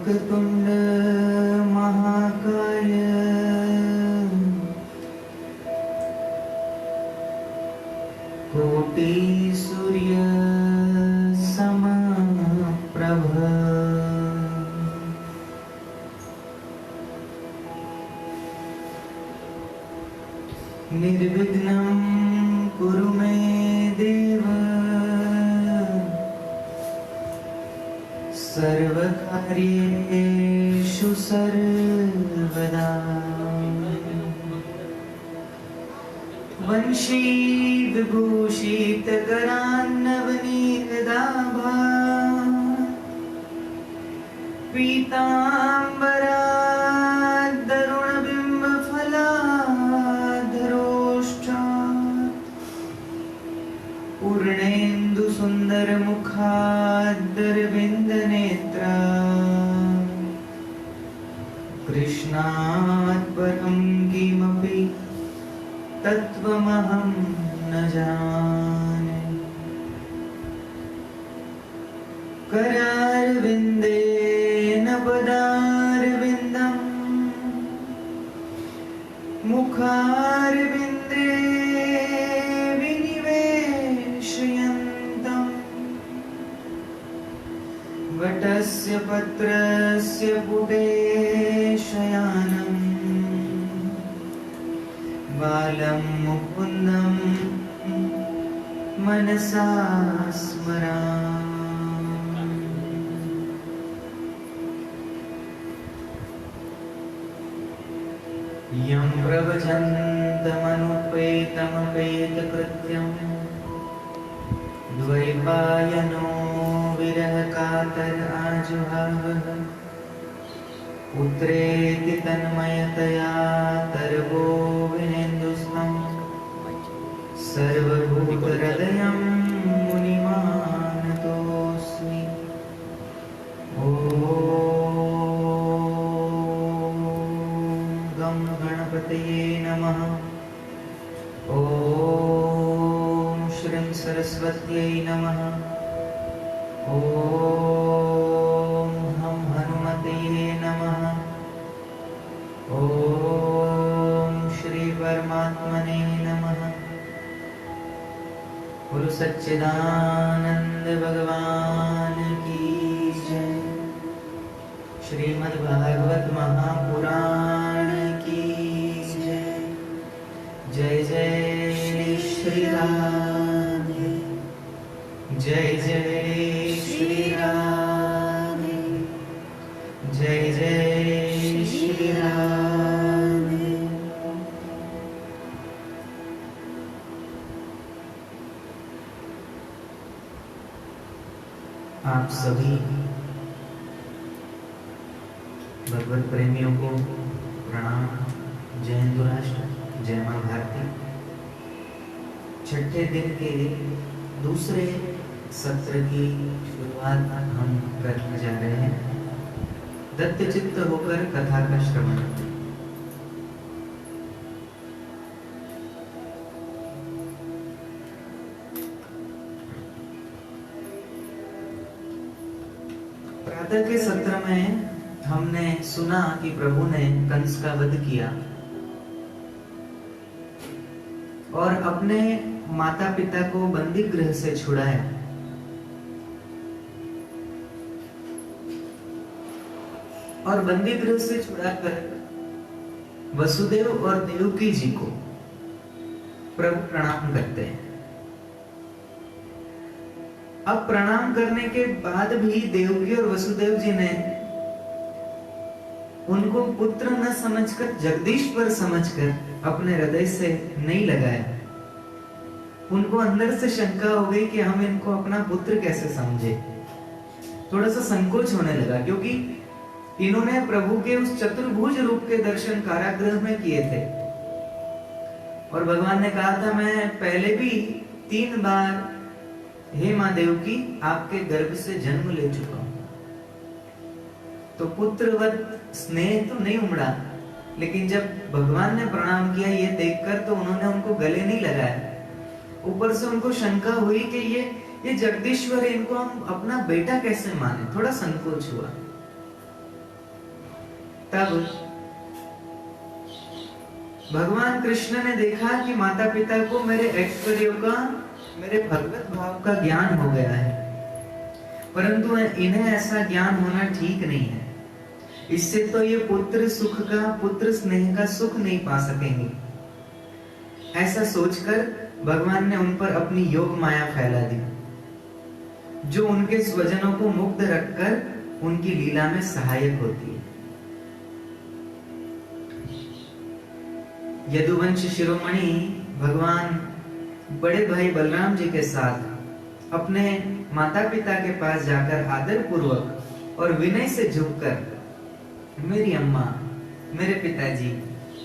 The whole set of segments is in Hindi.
वक्रतुंड महाकाय कोटि सूर्य समप्रभ निर्विघ्नं कुरु मे देव सर्वकार्येषु सर्वदा। वंशी विभूषितकरान्नवनीतदाभा पीताम्बरादरुणबिम्बफलाधरोष्ठात् पूर्णेन्दुसुन्दरमुखादरविन्दनेत्रा कृष्णात् परं किमपि तत्त्वमहं न जाने। करारविन्देन पदारविन्दं मुखारविन्दे विनिवेशयन्तम् वटस्य पत्रस्य पुटे शयानम् बालं मुकुन्दं मनसा स्मरामि। यं प्रवचन्तमनुपेतमपेतकृत्यं द्वैपायनो विरहकातर आजुहावः पुत्रेति तन्मयतया तर्वो विनेन्दुस्तं सर्वभूतहृदयं मुनिमानतोऽस्मि। ॐ गं गणपतये नमः। ॐ श्रीं सरस्वत्यै नमः। ॐ हं हनुमते नमः। ॐ श्री परमात्मने नमः। गुरु सच्चिदानंद भगवान की जय। श्रीमद् भागवत महापुराण की जय। जय जय श्री राम। जय जय श्री राम। जय जय श्री राम। आप सभी भगवत प्रेमियों को प्रणाम। जय हिंदू राष्ट्र, जय मां भारती। छठे दिन के दूसरे सत्र की शुरुआत हम करने जा रहे हैं। दत्तचित्त होकर कथा का श्रवण। प्रातः के सत्र में हमने सुना कि प्रभु ने कंस का वध किया और अपने माता पिता को बंदी गृह से छुड़ाया। और बंदी गृह से छुड़ाकर वसुदेव और देवकी जी को प्रभु प्रणाम करते हैं। अब प्रणाम करने के बाद भी देवकी और वसुदेव जी ने उनको पुत्र न समझकर जगदीश्वर समझकर अपने हृदय से नहीं लगाया। उनको अंदर से शंका हो गई कि हम इनको अपना पुत्र कैसे समझे। थोड़ा सा संकोच होने लगा, क्योंकि इन्होंने प्रभु के उस चतुर्भुज रूप के दर्शन कारागृह में किए थे और भगवान ने कहा था, मैं पहले भी 3 बार हे मां देवकी आपके गर्भ से जन्म ले चुका हूं। तो पुत्रवत स्नेह तो नहीं उमड़ा, लेकिन जब भगवान ने प्रणाम किया ये देखकर तो उन्होंने उनको गले नहीं लगाया। ऊपर से उनको शंका हुई कि ये जगदीश्वर, इनको हम अपना बेटा कैसे माने। थोड़ा संकोच हुआ। तब भगवान कृष्ण ने देखा कि माता पिता को मेरे ऐश्वर्यों का, मेरे भगवत भाव का ज्ञान हो गया है, परंतु इन्हें ऐसा ज्ञान होना ठीक नहीं है। इससे तो ये पुत्र सुख का, पुत्र स्नेह का सुख नहीं पा सकेंगे। ऐसा सोचकर भगवान ने उन पर अपनी योग माया फैला दी, जो उनके स्वजनों को मुक्त रखकर उनकी लीला में सहायक होती है। यदुवंश शिरोमणि भगवान बड़े भाई बलराम जी के साथ अपने माता पिता के पास जाकर आदर पूर्वक और विनय से झुककर, मेरी अम्मा, मेरे पिताजी,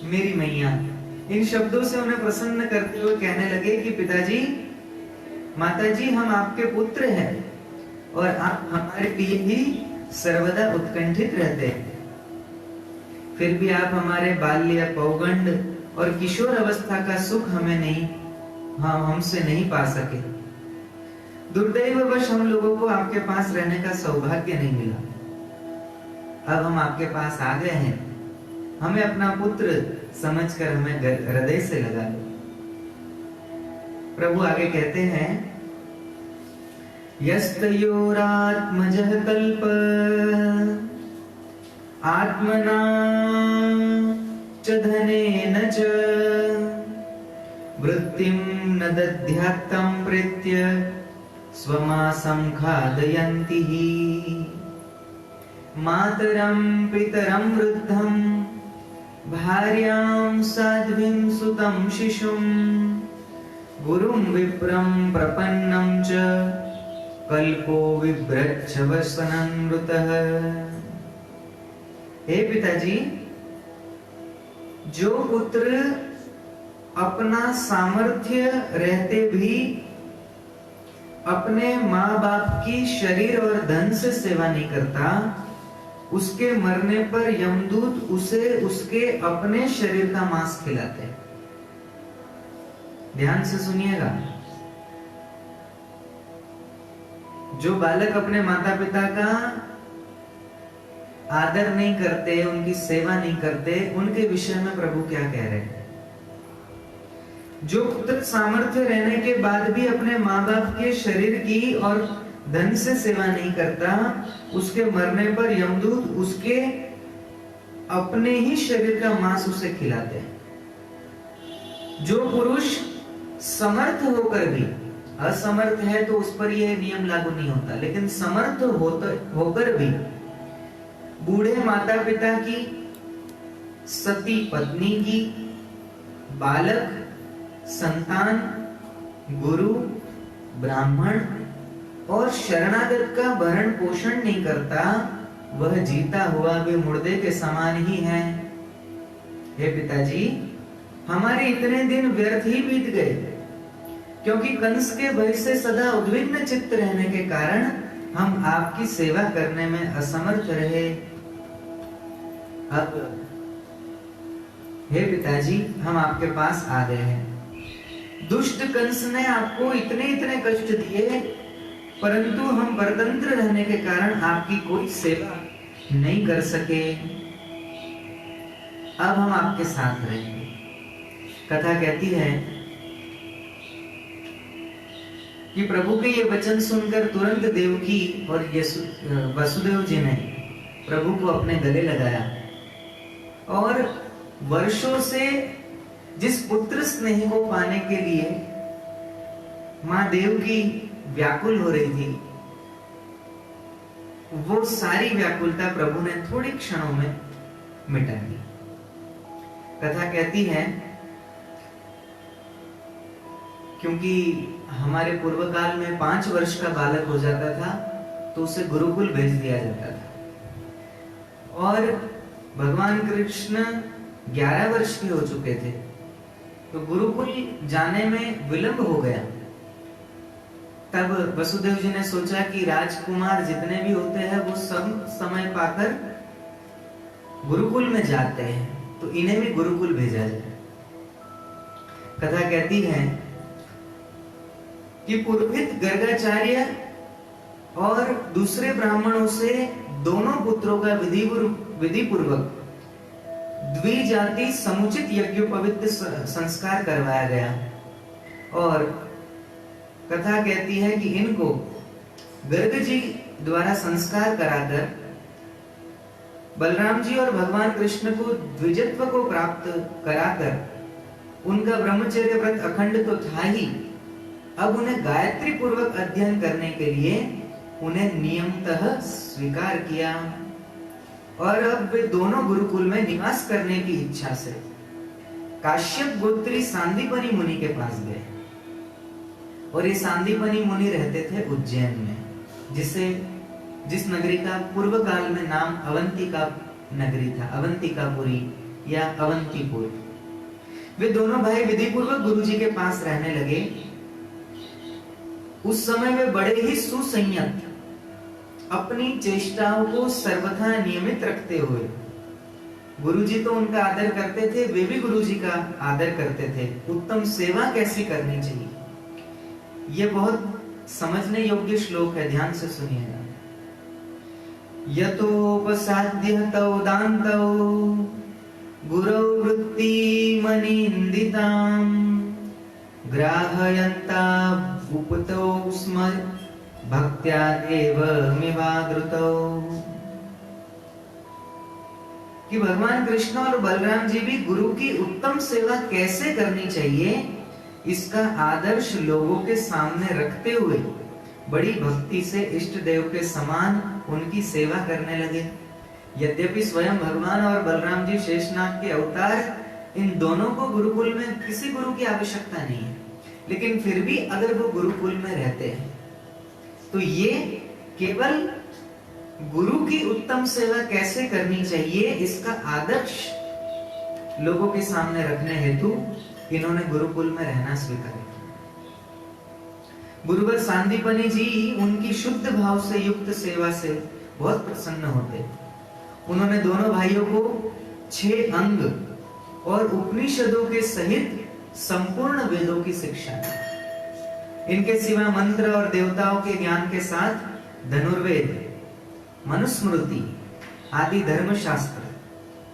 मेरी मैया, इन शब्दों से उन्हें प्रसन्न करते हुए कहने लगे कि पिताजी, माताजी, हम आपके पुत्र हैं और आप हमारे लिए ही सर्वदा उत्कंठित रहते हैं। फिर भी आप हमारे बाल्य, पौगंड और किशोर अवस्था का सुख हमसे नहीं पा सके। दुर्दैववश हम लोगों को आपके पास रहने का सौभाग्य नहीं मिला। अब हम आपके पास आ गए हैं, हमें अपना पुत्र समझकर हमें हृदय से लगा लो। प्रभु आगे कहते हैं, यस्तयोरात्मजः कल्प आत्मना च धनेन च वृत्तिं न दद्यात्तं प्रीत्य स्वमासं खादयन्ति हि मातरं पितरं वृद्धं भार्यां साध्वीं सुतं शिशुं गुरुं विप्रं प्रपन्नं च कल्पो विभ्रच्छवसनमृतः। हे पिताजी, जो पुत्र अपना सामर्थ्य रहते भी अपने माँ बाप की शरीर और धन से सेवा नहीं करता, उसके मरने पर यमदूत उसे उसके अपने शरीर का मांस खिलाते हैं। ध्यान से सुनिएगा, जो बालक अपने माता पिता का आदर नहीं करते, उनकी सेवा नहीं करते, उनके विषय में प्रभु क्या कह रहे हैं? जो पुत्र सामर्थ्य रहने के बाद भी अपने माँ बाप के शरीर की और धन से सेवा नहीं करता, उसके मरने पर यमदूत उसके अपने ही शरीर का मांस उसे खिलाते हैं। जो पुरुष समर्थ होकर भी असमर्थ है तो उस पर यह नियम लागू नहीं होता, लेकिन समर्थ होकर भी बूढ़े माता पिता की, सती पत्नी की, बालक, संतान, गुरु, ब्राह्मण और शरणागत का भरण पोषण नहीं करता, वह जीता हुआ भी मुर्दे के समान ही है। हे पिताजी, हमारे इतने दिन व्यर्थ ही बीत गए, क्योंकि कंस के भय से सदा उद्विग्न चित्त रहने के कारण हम आपकी सेवा करने में असमर्थ रहे। अब हे पिताजी, हम आपके पास आ गए हैं। दुष्ट कंस ने आपको इतने इतने कष्ट दिए, परंतु हम परतंत्र रहने के कारण आपकी कोई सेवा नहीं कर सके। अब हम आपके साथ रहेंगे। कथा कहती है कि प्रभु के ये वचन सुनकर तुरंत देवकी और वसुदेव जी ने प्रभु को अपने गले लगाया और वर्षों से जिस पुत्र स्नेह को पाने के लिए मां देवकी व्याकुल हो रही थी, वो सारी व्याकुलता प्रभु ने थोड़ी क्षणों में मिटा दी। कथा कहती है, क्योंकि हमारे पूर्व काल में 5 वर्ष का बालक हो जाता था तो उसे गुरुकुल भेज दिया जाता था, और भगवान कृष्ण 11 वर्ष के हो चुके थे, तो गुरुकुल जाने में विलंब हो गया। तब वसुदेव जी ने सोचा कि राजकुमार जितने भी होते हैं वो सब समय पाकर गुरुकुल में जाते हैं, तो इन्हें भी गुरुकुल भेजा जाए। कथा कहती है कि पुरोहित गर्गाचार्य और दूसरे ब्राह्मणों से दोनों पुत्रों का विधि पूर्वक द्विजाति समुचित यज्ञोपवीत संस्कार करवाया गया। और कथा कहती है कि इनको गर्ग जी द्वारा संस्कार कराकर बलराम जी और भगवान कृष्ण को द्विजत्व को प्राप्त कराकर उनका ब्रह्मचर्य व्रत अखंड तो था ही, अब उन्हें गायत्री पूर्वक अध्ययन करने के लिए उन्हें नियमतः स्वीकार किया। और अब वे दोनों गुरुकुल में निवास करने की इच्छा से काश्यप गोत्री सांदीपनी मुनि के पास गए। और ये सांदीपनी मुनि रहते थे उज्जैन में, जिस नगरी का पूर्व काल में नाम अवंतिका नगरी था, अवंतिकापुरी या अवंतीपुर। वे दोनों भाई विधि पूर्वक गुरु जी के पास रहने लगे। उस समय वे बड़े ही सुसंयत, अपनी चेष्टाओं को सर्वथा नियमित रखते हुए, गुरुजी तो उनका आदर करते थे, वे भी गुरुजी का आदर करते थे। उत्तम सेवा कैसी करनी चाहिए, यह बहुत समझने योग्य श्लोक है, ध्यान से सुनिएगा। यतोपसाद्य तौ दान्तौ गुरौ वृत्ति मनिन्दितां ग्राहयन्ता उपतौ स्म भक्त्या एव मिवाग्रुतौ। कि भगवान कृष्ण और बलराम जी भी गुरु की उत्तम सेवा कैसे करनी चाहिए, इसका आदर्श लोगों के सामने रखते हुए बड़ी भक्ति से इष्ट देव के समान उनकी सेवा करने लगे। यद्यपि स्वयं भगवान और बलराम जी शेषनाग के अवतार, इन दोनों को गुरुकुल में किसी गुरु की आवश्यकता नहीं है, लेकिन फिर भी अगर वो गुरुकुल में रहते हैं तो ये केवल गुरु की उत्तम सेवा कैसे करनी चाहिए, इसका आदर्श लोगों के सामने रखने हेतु इन्होंने गुरुकुल में रहना स्वीकार किया। गुरुवर सांदीपनी जी उनकी शुद्ध भाव से युक्त सेवा से बहुत प्रसन्न होते। उन्होंने दोनों भाइयों को 6 अंग और उपनिषदों के सहित संपूर्ण वेदों की शिक्षा दी। इनके सिवा मंत्र और देवताओं के ज्ञान के साथ धनुर्वेद, मनुस्मृति आदि धर्मशास्त्र,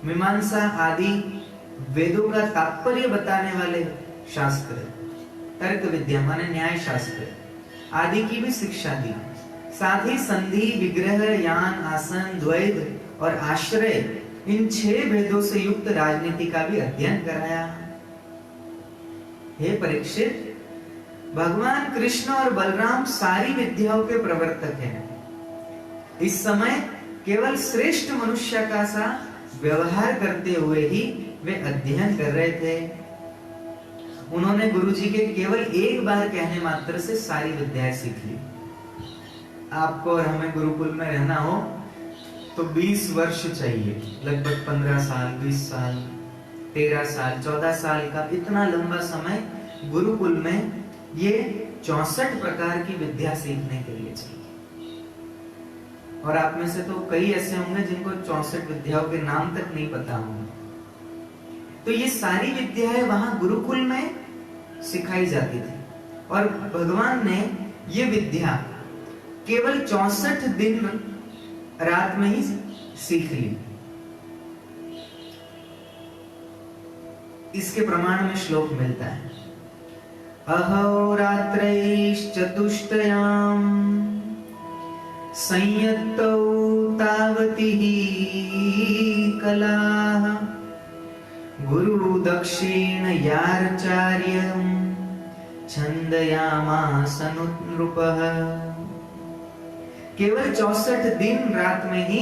मीमांसा आदि वेदों का तात्पर्य बताने वाले शास्त्र, तर्क विद्या माने न्याय शास्त्र आदि की भी शिक्षा दी। साथ ही संधि, विग्रह, यान, आसन, द्वैध और आश्रय, इन 6 वेदों से युक्त राजनीति का भी अध्ययन कराया। हे परीक्षित, भगवान कृष्ण और बलराम सारी विद्याओं के प्रवर्तक हैं। इस समय केवल श्रेष्ठ मनुष्य का सा व्यवहार करते हुए ही वे अध्ययन कर रहे थे। उन्होंने गुरुजी के केवल एक बार कहने मात्र से सारी विद्याएं सीख ली। आपको और हमें गुरुकुल में रहना हो तो 20 वर्ष चाहिए, लगभग 15 साल, 20 साल, 13 साल, 14 साल का इतना लंबा समय गुरुकुल में ये 64 प्रकार की विद्या सीखने के लिए चाहिए। और आप में से तो कई ऐसे होंगे जिनको 64 विद्याओं के नाम तक नहीं पता होंगे। तो ये सारी विद्याएं वहां गुरुकुल में सिखाई जाती थी और भगवान ने ये विद्या केवल 64 दिन रात में ही सीख ली। इसके प्रमाण में श्लोक मिलता है, अहोरात्रैश्चतुष्टयाम् संयत्तौ तावती कलाः गुरु दक्षिणयार्चार्यं छन्दयामास नृपः। केवल 64 दिन रात में ही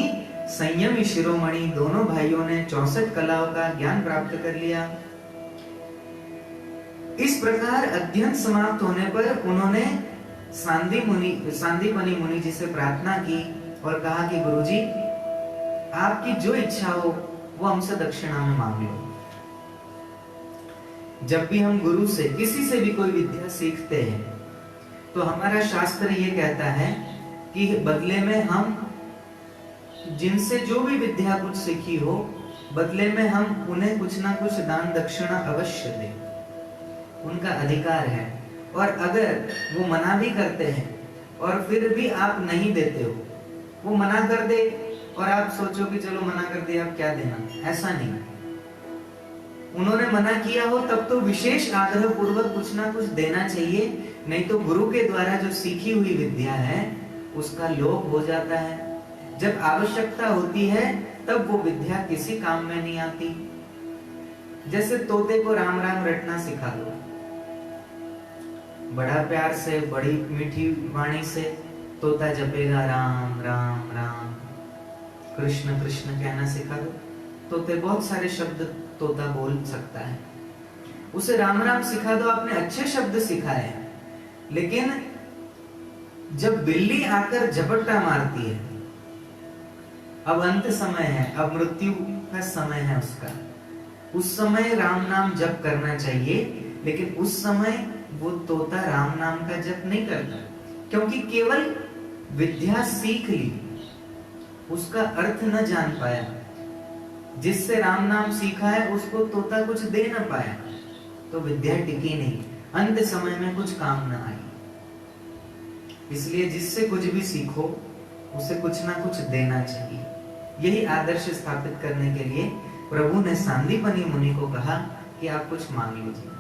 संयमी शिरोमणि दोनों भाइयों ने 64 कलाओं का ज्ञान प्राप्त कर लिया। इस प्रकार अध्ययन समाप्त होने पर उन्होंने सांदीपनी मुनि जी से प्रार्थना की और कहा कि गुरुजी, आपकी जो इच्छा हो वो हमसे दक्षिणा में मांग लो। जब भी हम गुरु से किसी से भी कोई विद्या सीखते हैं तो हमारा शास्त्र ये कहता है कि बदले में हम जिनसे जो भी विद्या कुछ सीखी हो, बदले में हम उन्हें कुछ ना कुछ दान दक्षिणा अवश्य दें, उनका अधिकार है। और अगर वो मना भी करते हैं और फिर भी आप नहीं देते हो, वो मना कर दे और आप सोचो कि चलो मना कर दे, आप क्या देना, ऐसा नहीं। उन्होंने मना किया हो तब तो विशेष आग्रह पूर्वक कुछ ना कुछ देना चाहिए, नहीं तो गुरु के द्वारा जो सीखी हुई विद्या है उसका लोप हो जाता है। जब आवश्यकता होती है तब वो विद्या किसी काम में नहीं आती। जैसे तोते को राम राम रटना सिखा दो, बड़ा प्यार से बड़ी मीठी वाणी से तोता जपेगा राम राम राम, कृष्ण कृष्ण कहना सिखा दो, तोते बहुत सारे शब्द तोता बोल सकता है। उसे राम राम सिखा दो, आपने अच्छे शब्द सिखाए, लेकिन जब बिल्ली आकर झपट्टा मारती है, अब अंत समय है, अब मृत्यु का समय है उसका, उस समय राम नाम जप करना चाहिए, लेकिन उस समय वो तोता राम नाम का जप नहीं करता, क्योंकि केवल विद्या सीख ली, उसका अर्थ न जान पाया। जिससे राम नाम सीखा है उसको तोता कुछ दे न पाया, तो विद्या टिकी नहीं, अंत समय में कुछ काम न आई। इसलिए जिससे कुछ भी सीखो उसे कुछ ना कुछ देना चाहिए। यही आदर्श स्थापित करने के लिए प्रभु ने सांदीपनी मुनि को कहा कि आप कुछ मांग लीजिए।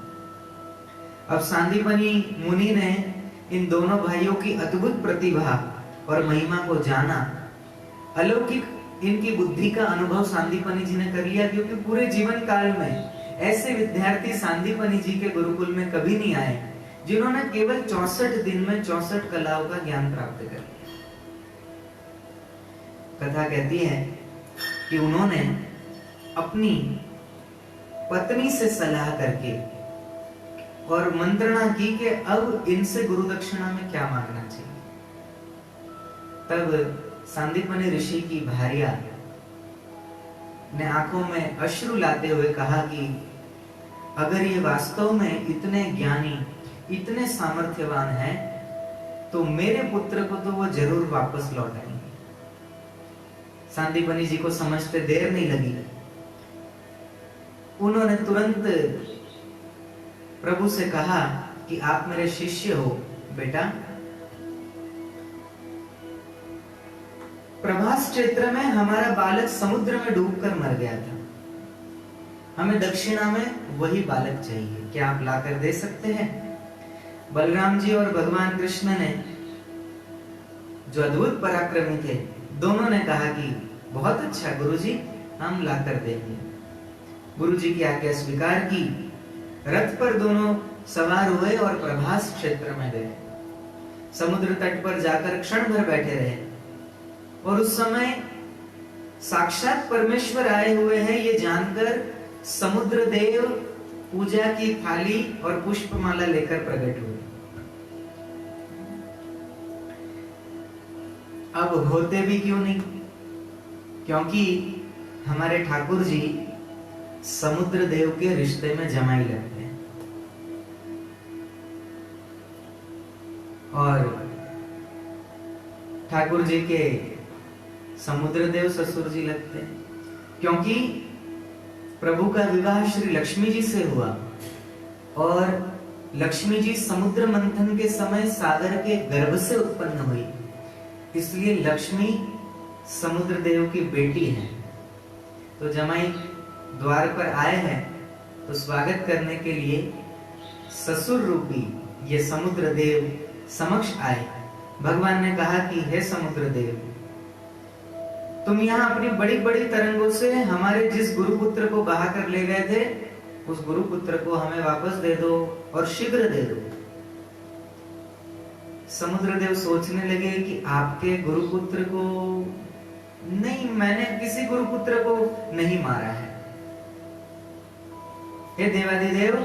अब सांदीपनी मुनि ने इन दोनों भाइयों की अद्भुत प्रतिभा और महिमा को जाना। अलौकिक इनकी बुद्धि का अनुभव सांदीपनी जी ने कर लिया, क्योंकि पूरे जीवन काल में ऐसे विद्यार्थी सांदीपनी जी के गुरुकुल में कभी नहीं आए जिन्होंने केवल 64 दिन में 64 कलाओं का ज्ञान प्राप्त कर लिया। कथा कहती है कि उन्होंने अपनी पत्नी से सलाह करके और मंत्रणा की कि अब इनसे गुरु दक्षिणा में क्या मांगना चाहिए। तब सांदीपनी ऋषि की भार्या ने आंखों में अश्रु लाते हुए कहा कि अगर ये वास्तव में इतने ज्ञानी, इतने सामर्थ्यवान हैं, तो मेरे पुत्र को तो वो जरूर वापस लौटाएंगे। सांदीपनी जी को समझते देर नहीं लगी, उन्होंने तुरंत प्रभु से कहा कि आप मेरे शिष्य हो बेटा। प्रभास क्षेत्र में हमारा बालक समुद्र में डूबकर मर गया था, हमें दक्षिणा में वही बालक चाहिए, क्या आप लाकर दे सकते हैं? बलराम जी और भगवान कृष्ण ने, जो अद्भुत पराक्रमी थे, दोनों ने कहा कि बहुत अच्छा गुरुजी, हम लाकर देंगे। गुरुजी की आज्ञा स्वीकार की, रथ पर दोनों सवार हुए और प्रभास क्षेत्र में गए। समुद्र तट पर जाकर क्षण भर बैठे रहे और उस समय साक्षात परमेश्वर आए हुए हैं ये जानकर समुद्र देव पूजा की थाली और पुष्पमाला लेकर प्रकट हुए। अब होते भी क्यों नहीं, क्योंकि हमारे ठाकुर जी समुद्र देव के रिश्ते में जमाई लगते हैं और ठाकुर जी के समुद्र देव ससुर जी लगते हैं, क्योंकि प्रभु का विवाह श्री लक्ष्मी जी से हुआ और लक्ष्मी जी समुद्र मंथन के समय सागर के गर्भ से उत्पन्न हुई, इसलिए लक्ष्मी समुद्र देव की बेटी है। तो जमाई द्वार पर आए हैं तो स्वागत करने के लिए ससुर रूपी ये समुद्र देव समक्ष आए। भगवान ने कहा कि हे समुद्र देव, तुम यहाँ अपनी बड़ी बड़ी तरंगों से हमारे जिस गुरुपुत्र को बहा कर ले गए थे, उस गुरुपुत्र को हमें वापस दे दो और शीघ्र दे दो। समुद्र देव सोचने लगे कि आपके गुरुपुत्र को नहीं, मैंने किसी गुरुपुत्र को नहीं मारा है। हे देवाधिदेव,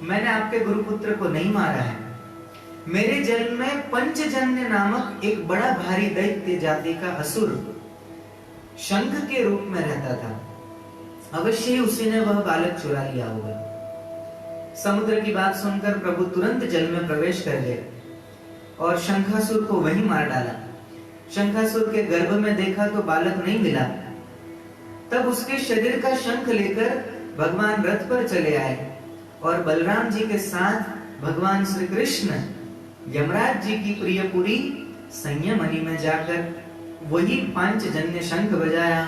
मैंने आपके गुरुपुत्र को नहीं मारा है। मेरे जल में पंचजन्य नामक एक बड़ा भारी दैत्य जाति का असुर शंख के रूप में रहता था, अवश्य ही उसी ने वह बालक चुरा लिया होगा। समुद्र की बात सुनकर प्रभु तुरंत जल में प्रवेश कर गए और शंखासुर को वहीं मार डाला। शंखासुर के गर्भ में देखा तो बालक नहीं मिला, तब उसके शरीर का शंख लेकर भगवान रथ पर चले आए और बलराम जी के साथ भगवान श्री कृष्ण यमराज जी की प्रियपुरी संयमनी में जाकर वही पांचजन्य शंख बजाया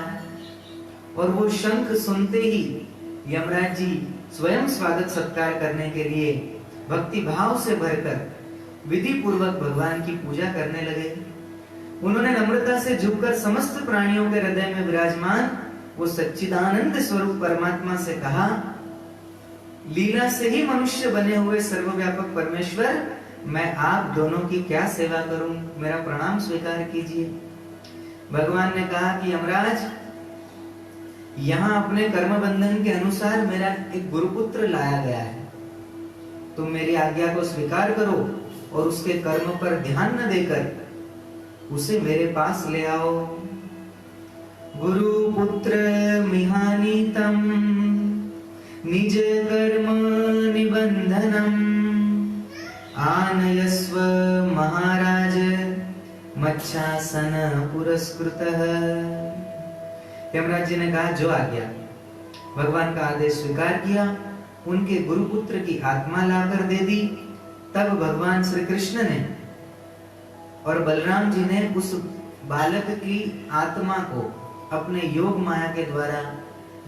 और वो शंख सुनते ही यमराज जी स्वयं स्वागत सत्कार करने के लिए भक्ति भाव से भरकर विधि पूर्वक भगवान की पूजा करने लगे। उन्होंने नम्रता से झुककर समस्त प्राणियों के हृदय में विराजमान वो सच्चिदानंद स्वरूप परमात्मा से कहा, लीला से ही मनुष्य बने हुए सर्वव्यापक परमेश्वर, मैं आप दोनों की क्या सेवा करूं, मेरा प्रणाम स्वीकार कीजिए। भगवान ने कहा कि यमराज, यहाँ अपने कर्म बंधन के अनुसार मेरा एक गुरुपुत्र लाया गया है, तुम मेरी आज्ञा को स्वीकार करो और उसके कर्म पर ध्यान न देकर उसे मेरे पास ले आओ। गुरु पुत्र मिहानीतम निज कर्म निबंधनम आनयस्व महाराज मच्छासन पुरस्कृतः। यमराज जी ने कहा, जो आज्ञा। भगवान का आदेश स्वीकार किया, उनके गुरुपुत्र की आत्मा लाकर दे दी। तब भगवान श्री कृष्ण ने और बलराम जी ने उस बालक की आत्मा को अपने योग माया के द्वारा,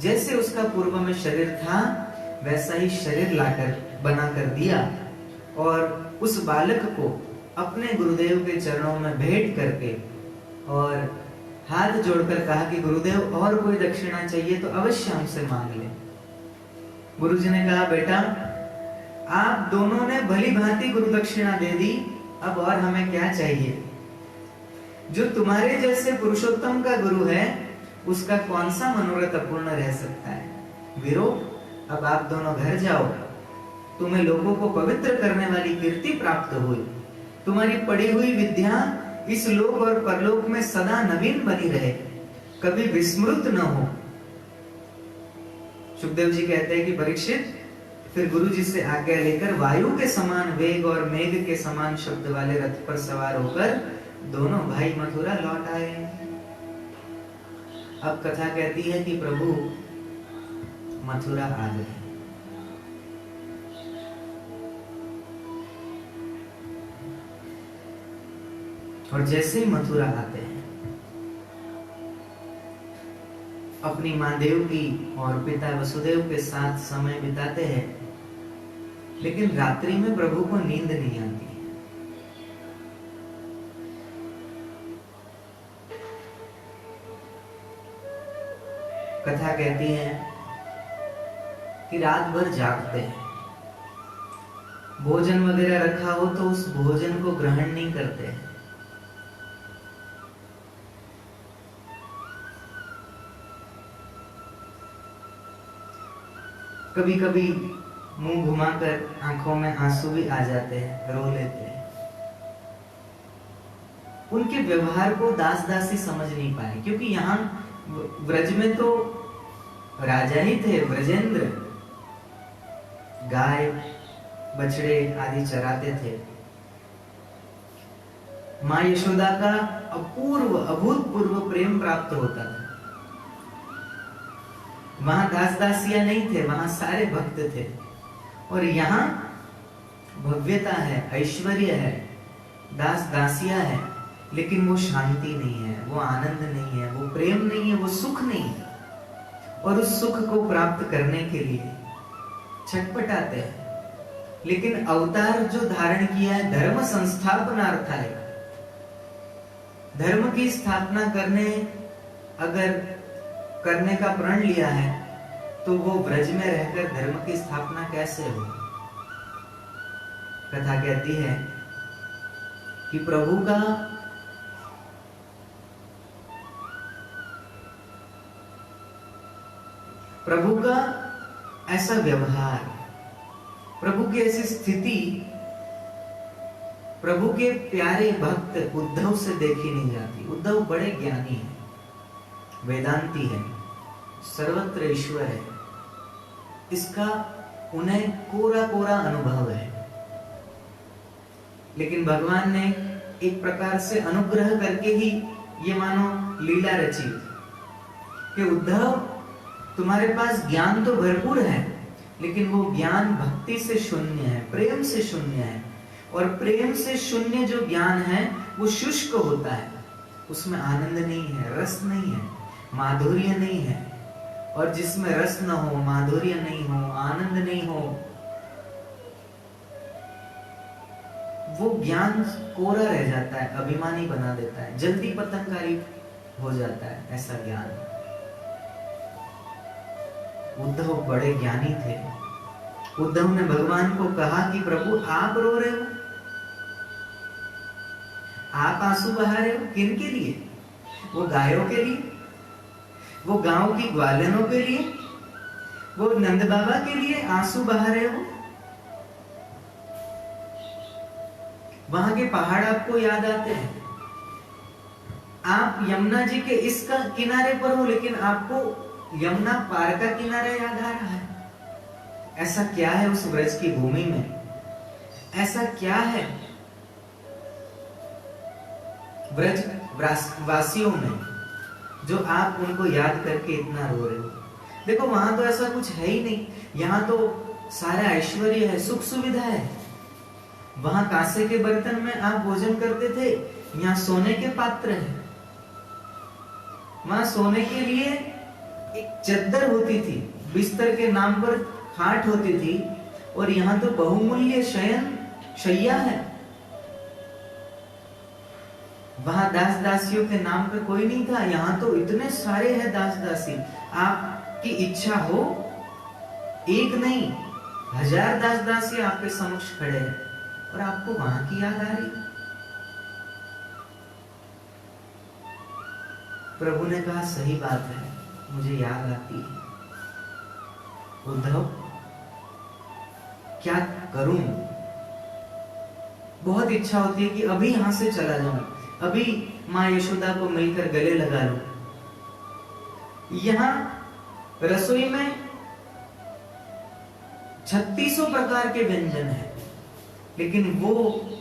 जैसे उसका पूर्व में शरीर था वैसा ही शरीर लाकर बनाकर दिया और उस बालक को अपने गुरुदेव के चरणों में भेंट करके और हाथ जोड़कर कहा कि गुरुदेव, और कोई दक्षिणा चाहिए तो अवश्य हमसे मांग ले। गुरुजी ने कहा, बेटा आप दोनों ने भली भांति गुरु दक्षिणा दे दी, अब और हमें क्या चाहिए। जो तुम्हारे जैसे पुरुषोत्तम का गुरु है उसका कौन सा मनोरथ अपूर्ण रह सकता है। वीरो, अब आप दोनों घर जाओ, तुम्हें लोगों को पवित्र करने वाली कीर्ति प्राप्त हुई। तुम्हारी पढ़ी हुई विद्या इस लोक और परलोक में सदा नवीन बनी रहे, कभी विस्मृत न हो। सुखदेव जी कहते हैं कि परीक्षित, फिर गुरु जी से आज्ञा लेकर वायु के समान वेग और मेघ के समान शब्द वाले रथ पर सवार होकर दोनों भाई मथुरा लौट आए। अब कथा कहती है कि प्रभु मथुरा आ गए। और जैसे ही मथुरा आते हैं, अपनी मां देवकी और पिता वसुदेव के साथ समय बिताते हैं, लेकिन रात्रि में प्रभु को नींद नहीं आती। कथा कहती है कि रात भर जागते हैं, भोजन वगैरह रखा हो तो उस भोजन को ग्रहण नहीं करते हैं। कभी कभी मुंह घुमाकर आंखों में आंसू भी आ जाते हैं, रो लेते हैं। उनके व्यवहार को दास दासी समझ नहीं पाए, क्योंकि यहाँ ब्रज में तो राजा ही थे, ब्रजेंद्र, गाय बछड़े आदि चराते थे। मां यशोदा का अपूर्व अभूतपूर्व प्रेम प्राप्त होता था। वहां दास दासियां नहीं थे, वहां सारे भक्त थे। और यहाँ भव्यता है, ऐश्वर्य है, दास दासियां है, लेकिन वो शांति नहीं है, वो आनंद नहीं है, वो प्रेम नहीं है, वो सुख नहीं है। और उस सुख को प्राप्त करने के लिए छटपटाते हैं। लेकिन अवतार जो धारण किया है धर्म संस्थापनार्थाय, धर्म की स्थापना करने का प्रण लिया है, तो वो ब्रज में रहकर धर्म की स्थापना कैसे हो। कथा कहती है कि प्रभु का ऐसा व्यवहार, प्रभु की ऐसी स्थिति प्रभु के प्यारे भक्त उद्धव से देखी नहीं जाती। उद्धव बड़े ज्ञानी है, वेदांती है, सर्वत्र ईश्वर है, इसका उन्हें कोरा कोरा अनुभव है। लेकिन भगवान ने एक प्रकार से अनुग्रह करके ही ये मानो लीला रची कि उद्धव, तुम्हारे पास ज्ञान तो भरपूर है, लेकिन वो ज्ञान भक्ति से शून्य है, प्रेम से शून्य है। और प्रेम से शून्य जो ज्ञान है वो शुष्क होता है, उसमें आनंद नहीं है, रस नहीं है, माधुर्य नहीं है। और जिसमें रस न हो, माधुर्य नहीं हो, आनंद नहीं हो, वो ज्ञान कोरा रह जाता है, अभिमानी बना देता है, जल्दी पतंगकारी हो जाता है ऐसा ज्ञान। उद्धव बड़े ज्ञानी थे। उद्धव ने भगवान को कहा कि प्रभु आप रो रहे हो, आप आंसू बहा रहे हो, किन के लिए? वो गायों के लिए, वो गांव की ग्वालिनों के लिए, वो नंद बाबा के लिए आंसू बहा रहे हो? वहां के पहाड़ आपको याद आते हैं? आप यमुना जी के इस किनारे पर हो, लेकिन आपको यमुना पार का किनारा याद आ रहा है। ऐसा क्या है उस ब्रज की भूमि में? ऐसा क्या है ब्रज वासियों में जो आप उनको याद करके इतना रो रहे हो? देखो वहां तो ऐसा कुछ है ही नहीं, यहाँ तो सारा ऐश्वर्य है, सुख सुविधा है। वहां कांसे के बर्तन में आप भोजन करते थे, यहाँ सोने के पात्र हैं। वहां सोने के लिए एक चद्दर होती थी, बिस्तर के नाम पर खाट होती थी, और यहाँ तो बहुमूल्य शैया है। वहां दास दासियों के नाम पे कोई नहीं था, यहाँ तो इतने सारे हैं दास दासी। आपकी इच्छा हो, एक नहीं 1000 दास दासी आपके समक्ष खड़े हैं, और आपको वहां की याद आ रही। प्रभु ने कहा सही बात है, मुझे याद आती है। उद्धव क्या करूं? बहुत इच्छा होती है कि अभी यहां से चला जाऊं, अभी मां यशोदा को मिलकर गले लगा लूं। यहां रसोई में 3600 प्रकार के व्यंजन हैं, लेकिन वो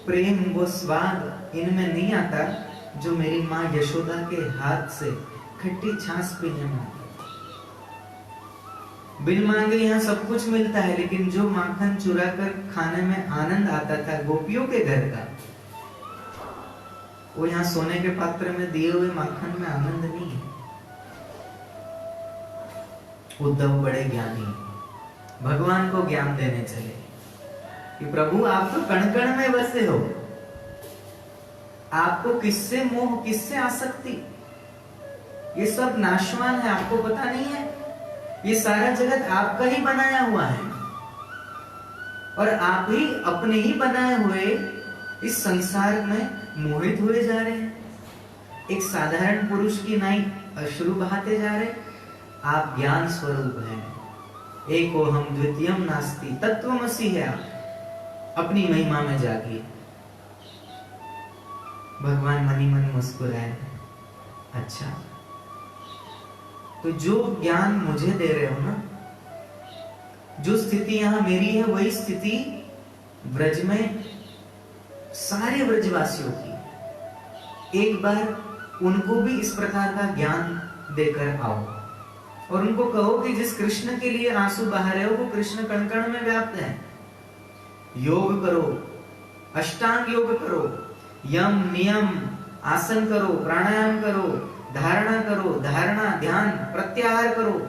प्रेम, वो स्वाद इनमें नहीं आता जो मेरी मां यशोदा के हाथ से खट्टी छाछ पीने में आता। बिन मांगे यहाँ सब कुछ मिलता है, लेकिन जो माखन चुरा कर खाने में आनंद आता था गोपियों के घर का, वो यहाँ सोने के पात्र में दिए हुए माखन में आनंद नहीं है। उद्धव बड़े ज्ञानी भगवान को ज्ञान देने चले कि प्रभु आप तो कण कण में बसे हो, आपको किससे मोह, किससे आसक्ति? ये सब नाशवान है, आपको पता नहीं है? ये सारा जगत आपका ही बनाया हुआ है, और आप ही अपने ही बनाए हुए इस संसार में मोहित हुए जा रहे हैं। एक साधारण पुरुष की नाई अश्रु बहाते जा रहे। आप ज्ञान स्वरूप हैं, एको हम द्वितीयम नास्ति, तत्वमसि है आप। अपनी महिमा में जागिए। भगवान मनी मन मुस्कुराए। अच्छा, तो जो ज्ञान मुझे दे रहे हो ना, जो स्थिति यहां मेरी है, वही स्थिति ब्रज में सारे ब्रजवासियों की। एक बार उनको भी इस प्रकार का ज्ञान देकर आओ, और उनको कहो कि जिस कृष्ण के लिए आंसू बहा रहे हो, वो कृष्ण कण कण में व्याप्त है। योग करो, अष्टांग योग करो, यम नियम आसन करो, प्राणायाम करो, धारणा करो, धारणा ध्यान प्रत्याहार करो,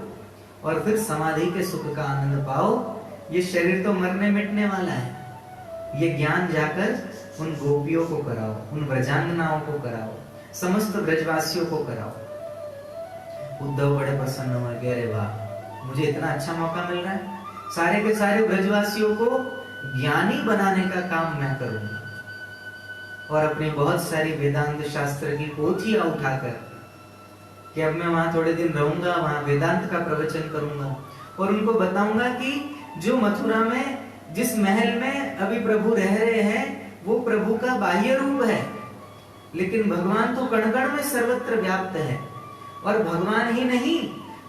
और फिर समाधि के सुख का आनंद पाओ। ये शरीर तो मरने मिटने वाला है। ये ज्ञान जाकर उन गोपियों को कराओ, उन ब्रजांगनाओं को कराओ, समस्त ब्रजवासियों को कराओ। उद्धव बड़े प्रसन्न हुए, अरे वाह, मुझे इतना अच्छा मौका मिल रहा है, सारे के सारे ब्रजवासियों को ज्ञानी बनाने का काम मैं करूंगा। और अपनी बहुत सारी वेदांत शास्त्र की पोथियां उठाकर कि अब मैं वहां थोड़े दिन रहूंगा, वहां वेदांत का प्रवचन करूंगा, और उनको बताऊंगा कि जो मथुरा में जिस महल में अभी प्रभु रह रहे हैं, वो प्रभु का बाह्य रूप है, लेकिन भगवान तो कण कण में सर्वत्र व्याप्त है। और भगवान ही नहीं,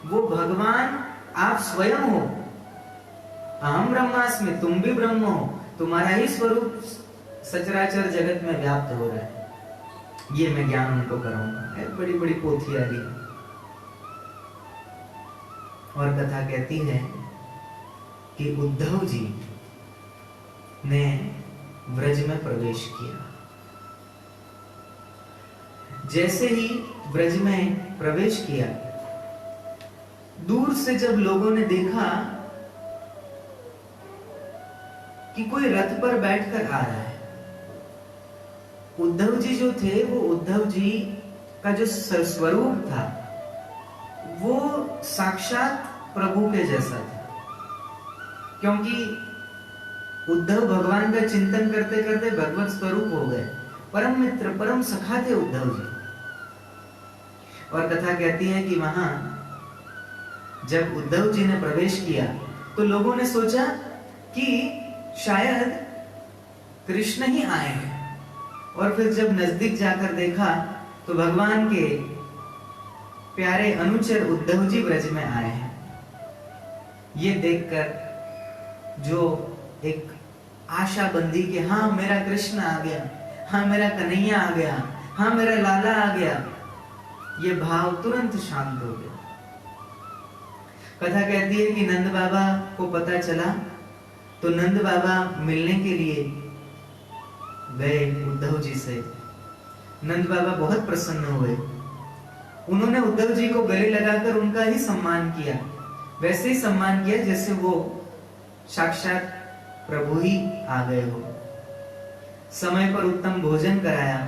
वो भगवान आप स्वयं हो। अहम ब्रह्मास्मि, तुम भी ब्रह्म हो, तुम्हारा ही स्वरूप सचराचर जगत में व्याप्त हो रहा है। ये मैं ज्ञान उनको कराऊंगा। बड़ी बड़ी पोथियां दी। और कथा कहती है कि उद्धव जी ने व्रज में प्रवेश किया। जैसे ही व्रज में प्रवेश किया, दूर से जब लोगों ने देखा कि कोई रथ पर बैठकर आ रहा है, उद्धव जी जो थे वो उद्धव जी का जो स्वरूप था वो साक्षात प्रभु के जैसा था, क्योंकि उद्धव भगवान का चिंतन करते करते भगवत स्वरूप हो गए। परम मित्र परम सखा थे उद्धव जी। और कथा कहती है कि वहां जब उद्धव जी ने प्रवेश किया तो लोगों ने सोचा कि शायद कृष्ण ही आए हैं, और फिर जब नजदीक जाकर देखा तो भगवान के प्यारे अनुचर उद्धव जी ब्रज में आए हैं। ये देखकर जो एक आशा बंधी कि हाँ मेरा कृष्ण आ गया, हाँ मेरा कन्हैया आ गया, हाँ मेरा लाला आ गया, ये भाव तुरंत शांत हो गया। कथा कहती है कि नंद बाबा को पता चला तो नंद बाबा मिलने के लिए गए उद्धव जी से। नंद बाबा बहुत प्रसन्न हुए। उन्होंने उद्धव जी को गले लगाकर उनका ही सम्मान किया, वैसे ही सम्मान किया जैसे वो साक्षात प्रभु ही आ गए हो। समय पर उत्तम भोजन कराया।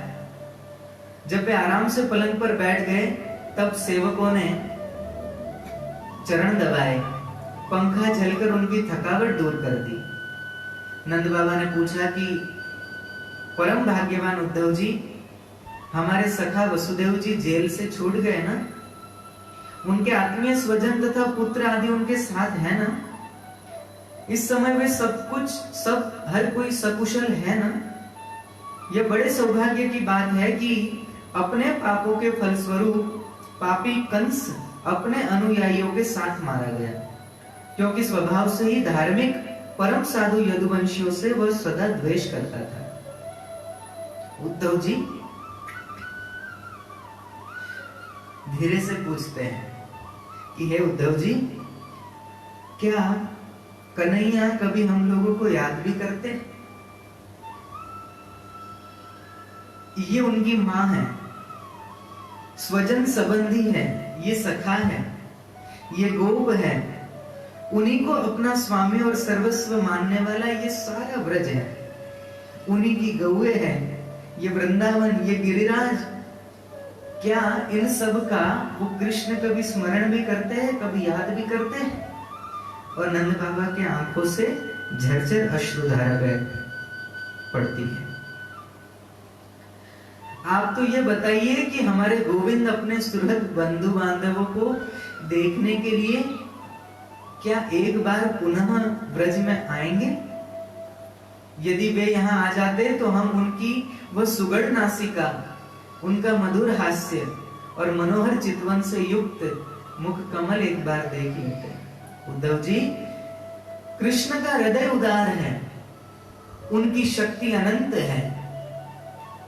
जब वे आराम से पलंग पर बैठ गए तब सेवकों ने चरण दबाए, पंखा झलकर उनकी थकावट दूर कर दी। नंद बाबा ने पूछा कि परम भाग्यवान उद्धव जी, हमारे सखा वसुदेव जी जेल से छूट गए ना? उनके आत्मीय स्वजन तथा पुत्र आदि उनके साथ है ना? इस समय वे सब हर कोई सकुशल है ना? यह बड़े सौभाग्य की बात है कि अपने पापों के फलस्वरूप पापी कंस अपने अनुयायियों के साथ मारा गया, क्योंकि स्वभाव से ही धार्मिक परम साधु यदुवंशियों से वह सदा द्वेष करता था। उद्धव जी धीरे से पूछते हैं कि हे उद्धव जी, क्या कन्हैया कभी हम लोगों को याद भी करते? ये उनकी मां है, स्वजन संबंधी है, ये सखा है, ये गोप है, उन्हीं को अपना स्वामी और सर्वस्व मानने वाला ये सारा व्रज है, उन्हीं की गौएं है, ये वृंदावन, ये गिरिराज। क्या इन सब का वो कृष्ण कभी स्मरण भी करते हैं, कभी याद भी करते हैं? और नंद बाबा के आंखों से झरझर अश्रुधारा बह पड़ती है। आप तो ये बताइए कि हमारे गोविंद अपने सुहृद बंधु बांधवों को देखने के लिए क्या एक बार पुनः ब्रज में आएंगे? यदि वे यहाँ आ जाते तो हम उनकी वह सुगढ़ नासिका, उनका मधुर हास्य और मनोहर चितवन से युक्त मुख कमल एक बार देख लेते। उद्धव जी, कृष्ण का हृदय उदार है, उनकी शक्ति अनंत है।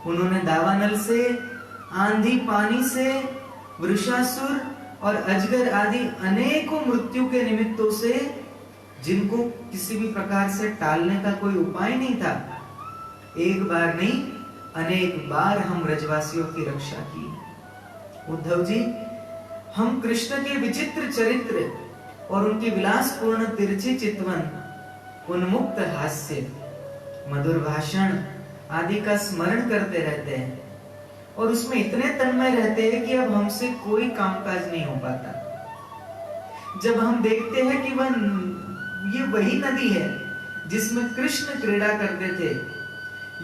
उन्होंने दावानल से, आंधी पानी से, वृषासुर और अजगर आदि अनेकों मृत्यु के निमित्तों से, जिनको किसी भी प्रकार से टालने का कोई उपाय नहीं था, एक बार नहीं अनेक बार हम ब्रजवासियों की रक्षा की। उद्धव जी, हम कृष्ण के विचित्र चरित्र और उनकी विलासपूर्ण तिरछी चितवन, उन्मुक्त हास्य, मधुर भाषण आदि का स्मरण करते रहते हैं और उसमें इतने तन्मय रहते हैं कि अब हमसे कोई कामकाज नहीं हो पाता। जब हम देखते हैं कि ये वही नदी है जिसमें कृष्ण क्रीड़ा करते थे,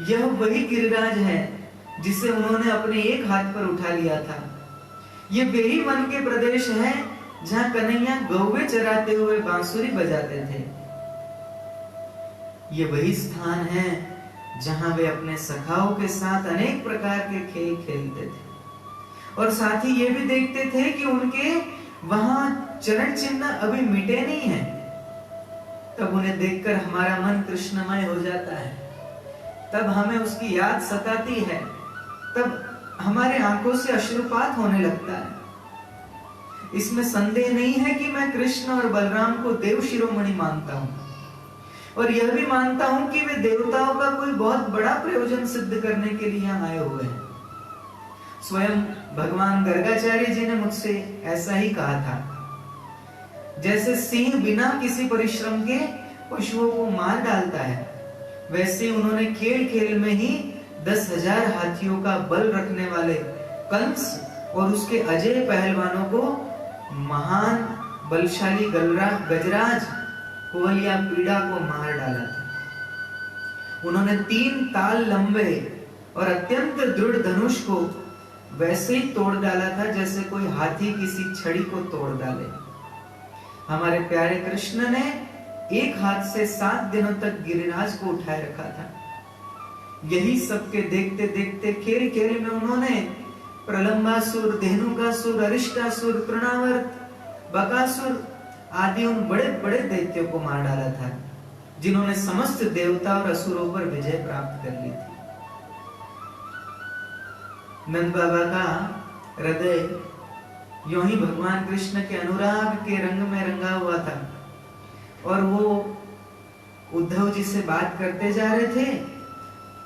यह वही गिरिराज है जिसे उन्होंने अपने एक हाथ पर उठा लिया था, ये वही वन के प्रदेश है जहां कन्हैया गौवे चराते हुए बांसुरी बजाते थे, ये वही स्थान है जहां वे अपने सखाओं के साथ अनेक प्रकार के खेल खेलते थे और साथ ही ये भी देखते थे कि उनके वहां चरण चिन्ह अभी मिटे नहीं हैं। तब उन्हें देखकर हमारा मन कृष्णमय हो जाता है, तब हमें उसकी याद सताती है, तब हमारे आंखों से अश्रुपात होने लगता है। इसमें संदेह नहीं है कि मैं कृष्ण और बलराम को देव शिरोमणि मानता हूं और यह भी मानता हूं कि वे देवताओं का कोई बहुत बड़ा प्रयोजन सिद्ध करने के लिए यहाँ आए हुए हैं। स्वयं भगवान गर्गाचार्य जी ने मुझसे ऐसा ही कहा था जैसे सिंह बिना किसी परिश्रम के पशुओं को मार डालता है, वैसे उन्होंने खेल खेल में ही 10,000 हाथियों का बल रखने वाले कंस और उसके अजय पहलवानों को महान बलशाली गजराज कुवलिया पीड़ा को मार डाला था। उन्होंने 3 ताल लंबे और अत्यंत दृढ़ धनुष को वैसे ही तोड़ डाला था जैसे कोई हाथी किसी छड़ी को तोड़ डाले। हमारे प्यारे कृष्ण ने एक हाथ से 7 दिनों तक गिरिराज को उठाए रखा था। यही सबके देखते देखते खेल खेल में उन्होंने प्रलंबासुर, धेनुकासुर, अरिष्टासुर, तृणावर्त, बकासुर आदि उन बड़े बड़े दैत्यों को मार डाला था, जिन्होंने समस्त देवता और असुरों पर विजय प्राप्त कर ली थी। नंद बाबा का हृदय यूं ही भगवान कृष्ण के अनुराग के रंग में रंगा हुआ था और वो उद्धव जी से बात करते जा रहे थे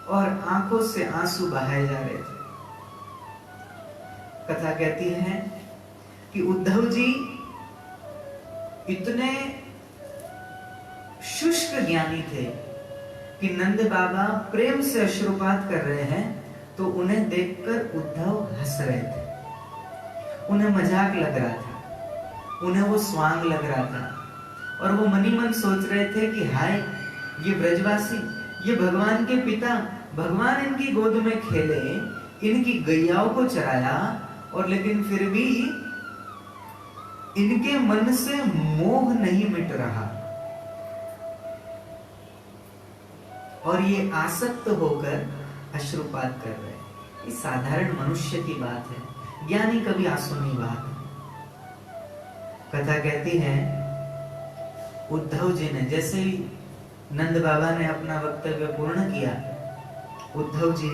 और आंखों से आंसू बहाए जा रहे थे। कथा कहती है कि उद्धव जी इतने शुष्क ज्ञानी थे कि नंद बाबा प्रेम से अश्रुपात कर रहे हैं तो उन्हें देखकर उद्धव हंस रहे थे। उन्हें मजाक लग रहा था, उन्हें वो स्वांग लग रहा था और वो मनी मन सोच रहे थे कि हाय, ये ब्रजवासी, ये भगवान के पिता, भगवान इनकी गोद में खेले, इनकी गैयाओं को चराया और लेकिन फिर भी इनके मन से मोह नहीं मिट रहा और ये आसक्त होकर अश्रुपात कर रहे हैं। ये साधारण मनुष्य की बात है, ज्ञानी कभी आंसू नहीं बहाते। कथा कहती है उद्धव जी ने जैसे ही नंद बाबा ने अपना वक्तव्य पूर्ण किया, उद्धव जी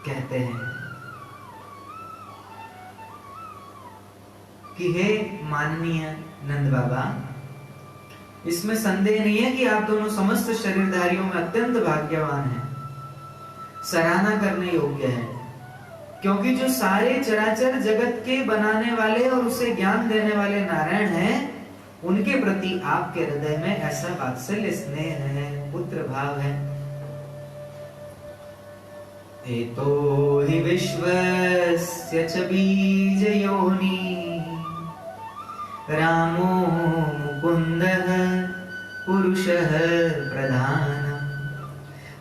कहते हैं कि हे माननीय नंद बाबा, इसमें संदेह नहीं है कि आप दोनों समस्त शरीरधारियों में अत्यंत भाग्यवान हैं, सराहना करने योग्य है, क्योंकि जो सारे चराचर जगत के बनाने वाले और उसे ज्ञान देने वाले नारायण हैं, उनके प्रति आपके हृदय में ऐसा वात्सल्य, स्नेह है, पुत्र भाव है। एतो हि विश्वस्य च बीज योनि रामो मुकुन्दः पुरुषः प्रधानः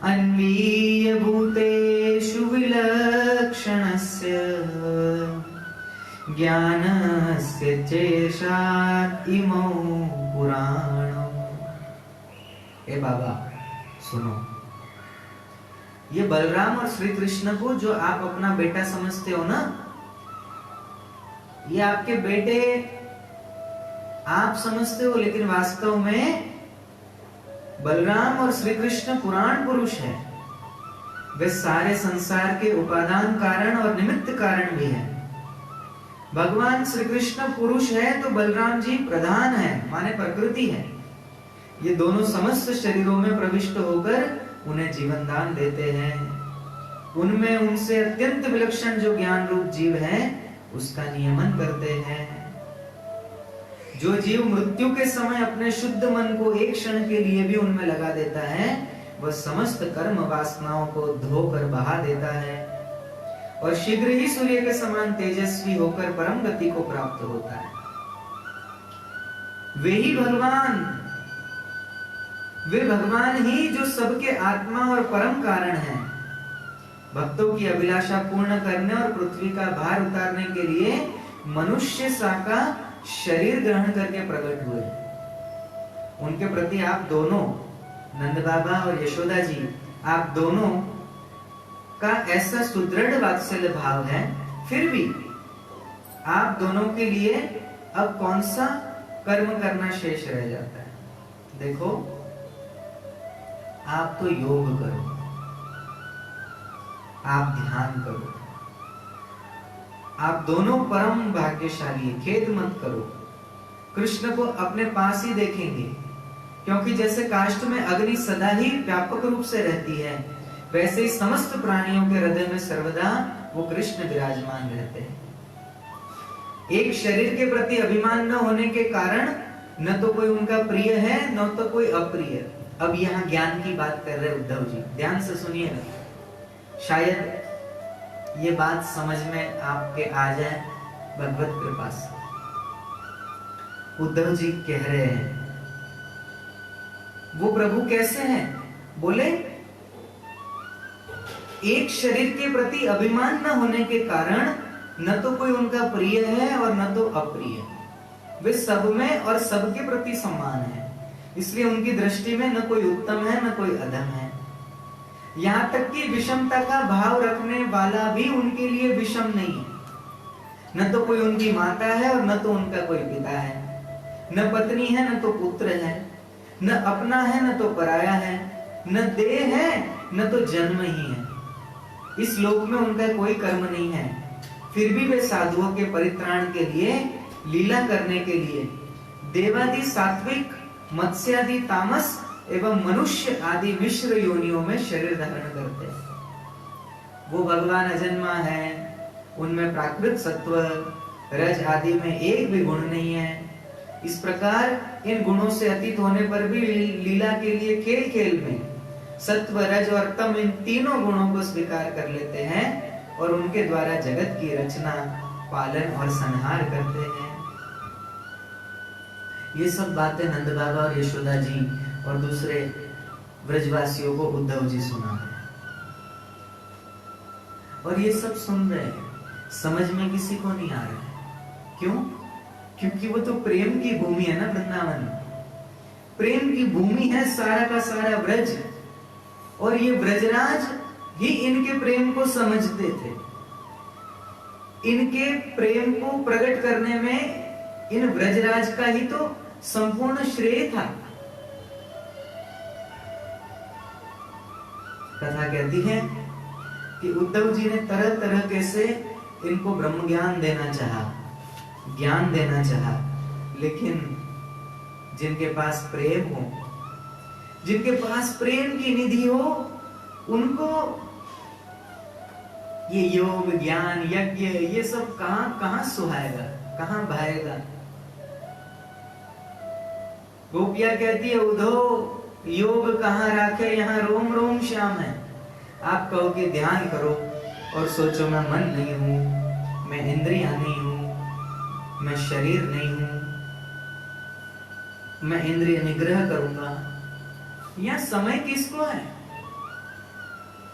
अन्वीय भूतेषु विलक्षणस्य ज्ञानस्य चेषात् इमौ पुराणम्। ए बाबा सुनो, ये बलराम और श्री कृष्ण को जो आप अपना बेटा समझते हो ना, ये आपके बेटे आप समझते हो, लेकिन वास्तव में बलराम और श्री कृष्ण पुराण पुरुष है। वे सारे संसार के उपादान कारण और निमित्त कारण भी हैं। भगवान श्री कृष्ण पुरुष है तो बलराम जी प्रधान है, माने प्रकृति है। ये दोनों समस्त शरीरों में प्रविष्ट होकर उन्हें जीवन दान देते हैं। उनमें उनसे अत्यंत विलक्षण जो ज्ञान रूप जीव है उसका नियमन करते हैं। जो जीव मृत्यु के समय अपने शुद्ध मन को एक क्षण के लिए भी उनमें लगा देता है, वह समस्त कर्म वासनाओं को धोकर बहा देता है और शीघ्र ही सूर्य के समान तेजस्वी होकर परम गति को प्राप्त होता है। वे भगवान ही जो सबके आत्मा और परम कारण हैं। भक्तों की अभिलाषा पूर्ण करने और पृथ्वी का भार उतारने के लिए मनुष्य सा का शरीर ग्रहण करके प्रकट हुए। उनके प्रति आप दोनों, नंद बाबा और यशोदा जी, आप दोनों का ऐसा सुदृढ़ वात्सल्य भाव है, फिर भी आप दोनों के लिए अब कौन सा कर्म करना शेष रह जाता है? देखो, आप तो योग करो, आप ध्यान करो, आप दोनों परम भाग्यशाली, खेद मत करो। कृष्ण को अपने पास ही देखेंगे, क्योंकि जैसे काष्ठ में अग्नि सदा ही व्यापक रूप से रहती है, वैसे ही समस्त प्राणियों के हृदय में सर्वदा वो कृष्ण विराजमान रहते हैं। एक शरीर के प्रति अभिमान न होने के कारण न तो कोई उनका प्रिय है न तो कोई अप्रिय। अब यहाँ ज्ञान की बात कर रहे उद्धव जी, ध्यान से सुनिएगा, शायद ये बात समझ में आपके आ जाए भगवत कृपा से। उद्धव जी कह रहे हैं वो प्रभु कैसे हैं? बोले एक शरीर के प्रति अभिमान न होने के कारण न तो कोई उनका प्रिय है और न तो अप्रिय, वे सब में और सबके प्रति समान है, इसलिए उनकी दृष्टि में न कोई उत्तम है न कोई अधम है। यहां तक कि विषमता का भाव रखने वाला भी उनके लिए विषम नहीं है। न तो कोई उनकी माता है और न तो उनका कोई पिता है, न पत्नी है न तो पुत्र है, न अपना है न तो पराया है, न देह है न तो जन्म ही है। इस लोक में उनका कोई कर्म नहीं है, फिर भी वे साधुओं के परित्राण के लिए, लीला करने के लिए देवादि सात्विक, मत्स्यादि तामस एवं मनुष्य आदि मिश्र योनियों में शरीर धारण करते हैं। वो भगवान अजन्मा है, उनमें प्राकृत सत्व रज आदि में एक भी गुण नहीं है। इस प्रकार इन गुणों से अतीत होने पर भी लीला के लिए खेल खेल में सत्व रज और तम इन तीनों गुणों को स्वीकार कर लेते हैं और उनके द्वारा जगत की रचना, पालन और संहार करते हैं। ये सब बातें नंद बाबा और यशोदा जी और दूसरे ब्रजवासियों को उद्धव जी सुना रहे हैं, और ये सब सुन रहे हैं, समझ में किसी को नहीं आ रहा है। क्यों? क्योंकि वो तो प्रेम की भूमि है ना, वृंदावन प्रेम की भूमि है, सारा का सारा ब्रज, और ये ब्रजराज ही इनके प्रेम को समझते थे। इनके प्रेम को प्रकट करने में इन ब्रजराज का ही तो संपूर्ण श्रेय था। कथा कहती है कि उद्धव जी ने तरह तरह कैसे इनको ब्रह्म ज्ञान देना चाहा, ज्ञान देना चाहा, लेकिन जिनके पास प्रेम हो, जिनके पास प्रेम की निधि हो, उनको ये योग ज्ञान यज्ञ ये सब कहां सुहाएगा, कहां भाएगा। गोपिया कहती है उद्धव योग कहां राखे, यहाँ रोम रोम श्याम है। आप कहो कि ध्यान करो और सोचो मैं मन नहीं हूं, मैं इंद्रियां नहीं हूं, मैं शरीर नहीं हूं, मैं इंद्रिय निग्रह करूंगा। यह समय किसको है?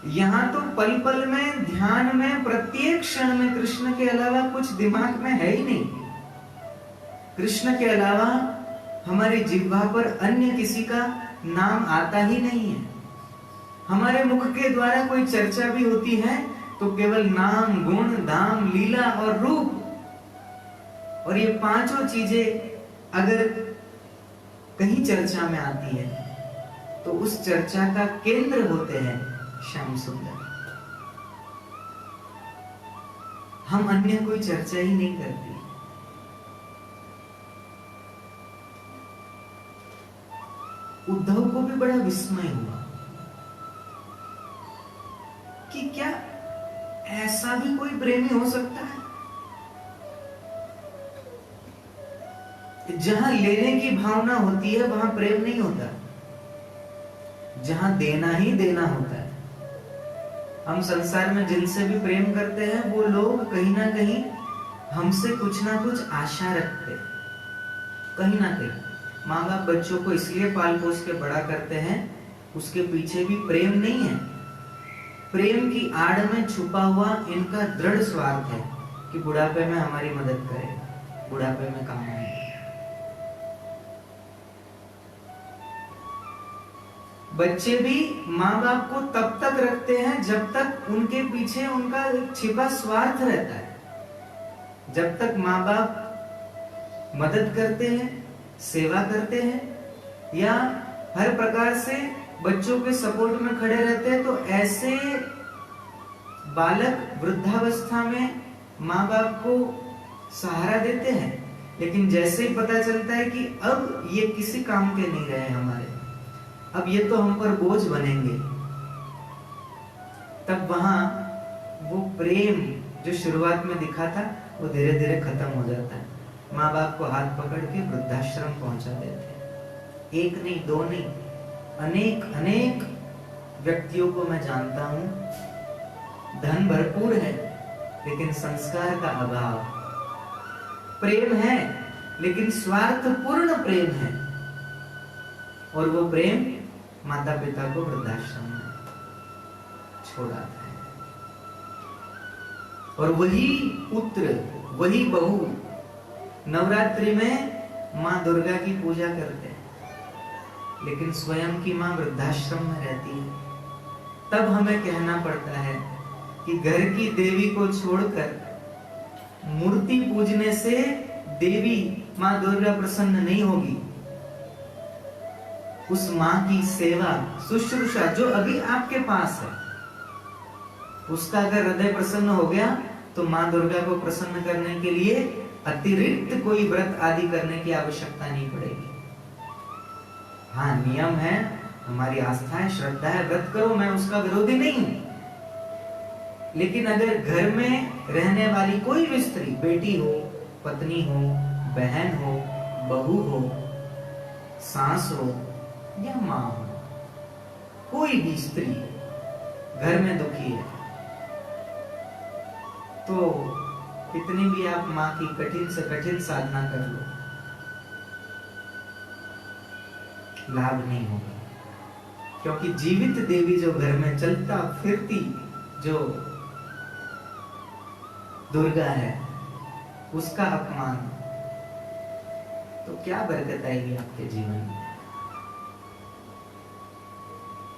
यहां तो पल पल में ध्यान में प्रत्येक क्षण में कृष्ण के अलावा कुछ दिमाग में है ही नहीं। कृष्ण के अलावा हमारी जिह्वा पर अन्य किसी का नाम आता ही नहीं है। हमारे मुख के द्वारा कोई चर्चा भी होती है तो केवल नाम, गुण, धाम, लीला और रूप, और ये पांचों चीजें अगर कहीं चर्चा में आती है तो उस चर्चा का केंद्र होते हैं श्याम सुंदर। हम अन्य कोई चर्चा ही नहीं करते। उद्धव को भी बड़ा विस्मय हुआ कि क्या ऐसा भी कोई प्रेमी हो सकता है? जहां लेने की भावना होती है वहां प्रेम नहीं होता, जहां देना ही देना होता है। हम संसार में जिनसे भी प्रेम करते हैं वो लोग कहीं ना कहीं हमसे कुछ ना कुछ आशा रखते हैं। कहीं ना कहीं माँ बाप बच्चों को इसलिए पाल पोस के बड़ा करते हैं, उसके पीछे भी प्रेम नहीं है। प्रेम की आड़ में छुपा हुआ इनका दृढ़ स्वार्थ है कि बुढ़ापे में हमारी मदद करे, बुढ़ापे में काम आए। बच्चे भी माँ बाप को तब तक रखते हैं जब तक उनके पीछे उनका छिपा स्वार्थ रहता है। जब तक माँ बाप मदद करते हैं, सेवा करते हैं या हर प्रकार से बच्चों के सपोर्ट में खड़े रहते हैं, तो ऐसे बालक वृद्धावस्था में माँ बाप को सहारा देते हैं। लेकिन जैसे ही पता चलता है कि अब ये किसी काम के नहीं रहे हमारे, अब ये तो हम पर बोझ बनेंगे, तब वहां वो प्रेम जो शुरुआत में दिखा था वो धीरे धीरे खत्म हो जाता है। माँ बाप को हाथ पकड़ के वृद्धाश्रम पहुंचा देते हैं। एक नहीं, दो नहीं, अनेक अनेक व्यक्तियों को मैं जानता हूं, धन भरपूर है लेकिन संस्कार का अभाव, प्रेम है लेकिन स्वार्थपूर्ण प्रेम है, और वो प्रेम माता पिता को वृद्धाश्रम में छोड़ाता है। और वही पुत्र, वही बहू नवरात्रि में माँ दुर्गा की पूजा करते हैं, लेकिन स्वयं की माँ वृद्धाश्रम में रहती है। तब हमें कहना पड़ता है कि घर की देवी को छोड़कर मूर्ति पूजने से देवी माँ दुर्गा प्रसन्न नहीं होगी। उस माँ की सेवा शुश्रूषा जो अभी आपके पास है, उसका अगर हृदय प्रसन्न हो गया तो माँ दुर्गा को प्रसन्न करने के लिए अतिरिक्त कोई व्रत आदि करने की आवश्यकता नहीं पड़ेगी। हाँ, नियम है, हमारी आस्था है, श्रद्धा है, व्रत करो, मैं उसका विरोधी नहीं हूं। लेकिन अगर घर में रहने वाली कोई भी स्त्री, बेटी हो, पत्नी हो, बहन हो, बहू हो, सास हो या माँ हो, कोई भी स्त्री घर में दुखी है, तो कितनी भी आप माँ की कठिन से कठिन साधना कर लो, लाभ नहीं होगा। क्योंकि जीवित देवी जो घर में चलता फिरती जो दुर्गा है, उसका अपमान, तो क्या बरकत आएगी आपके जीवन में।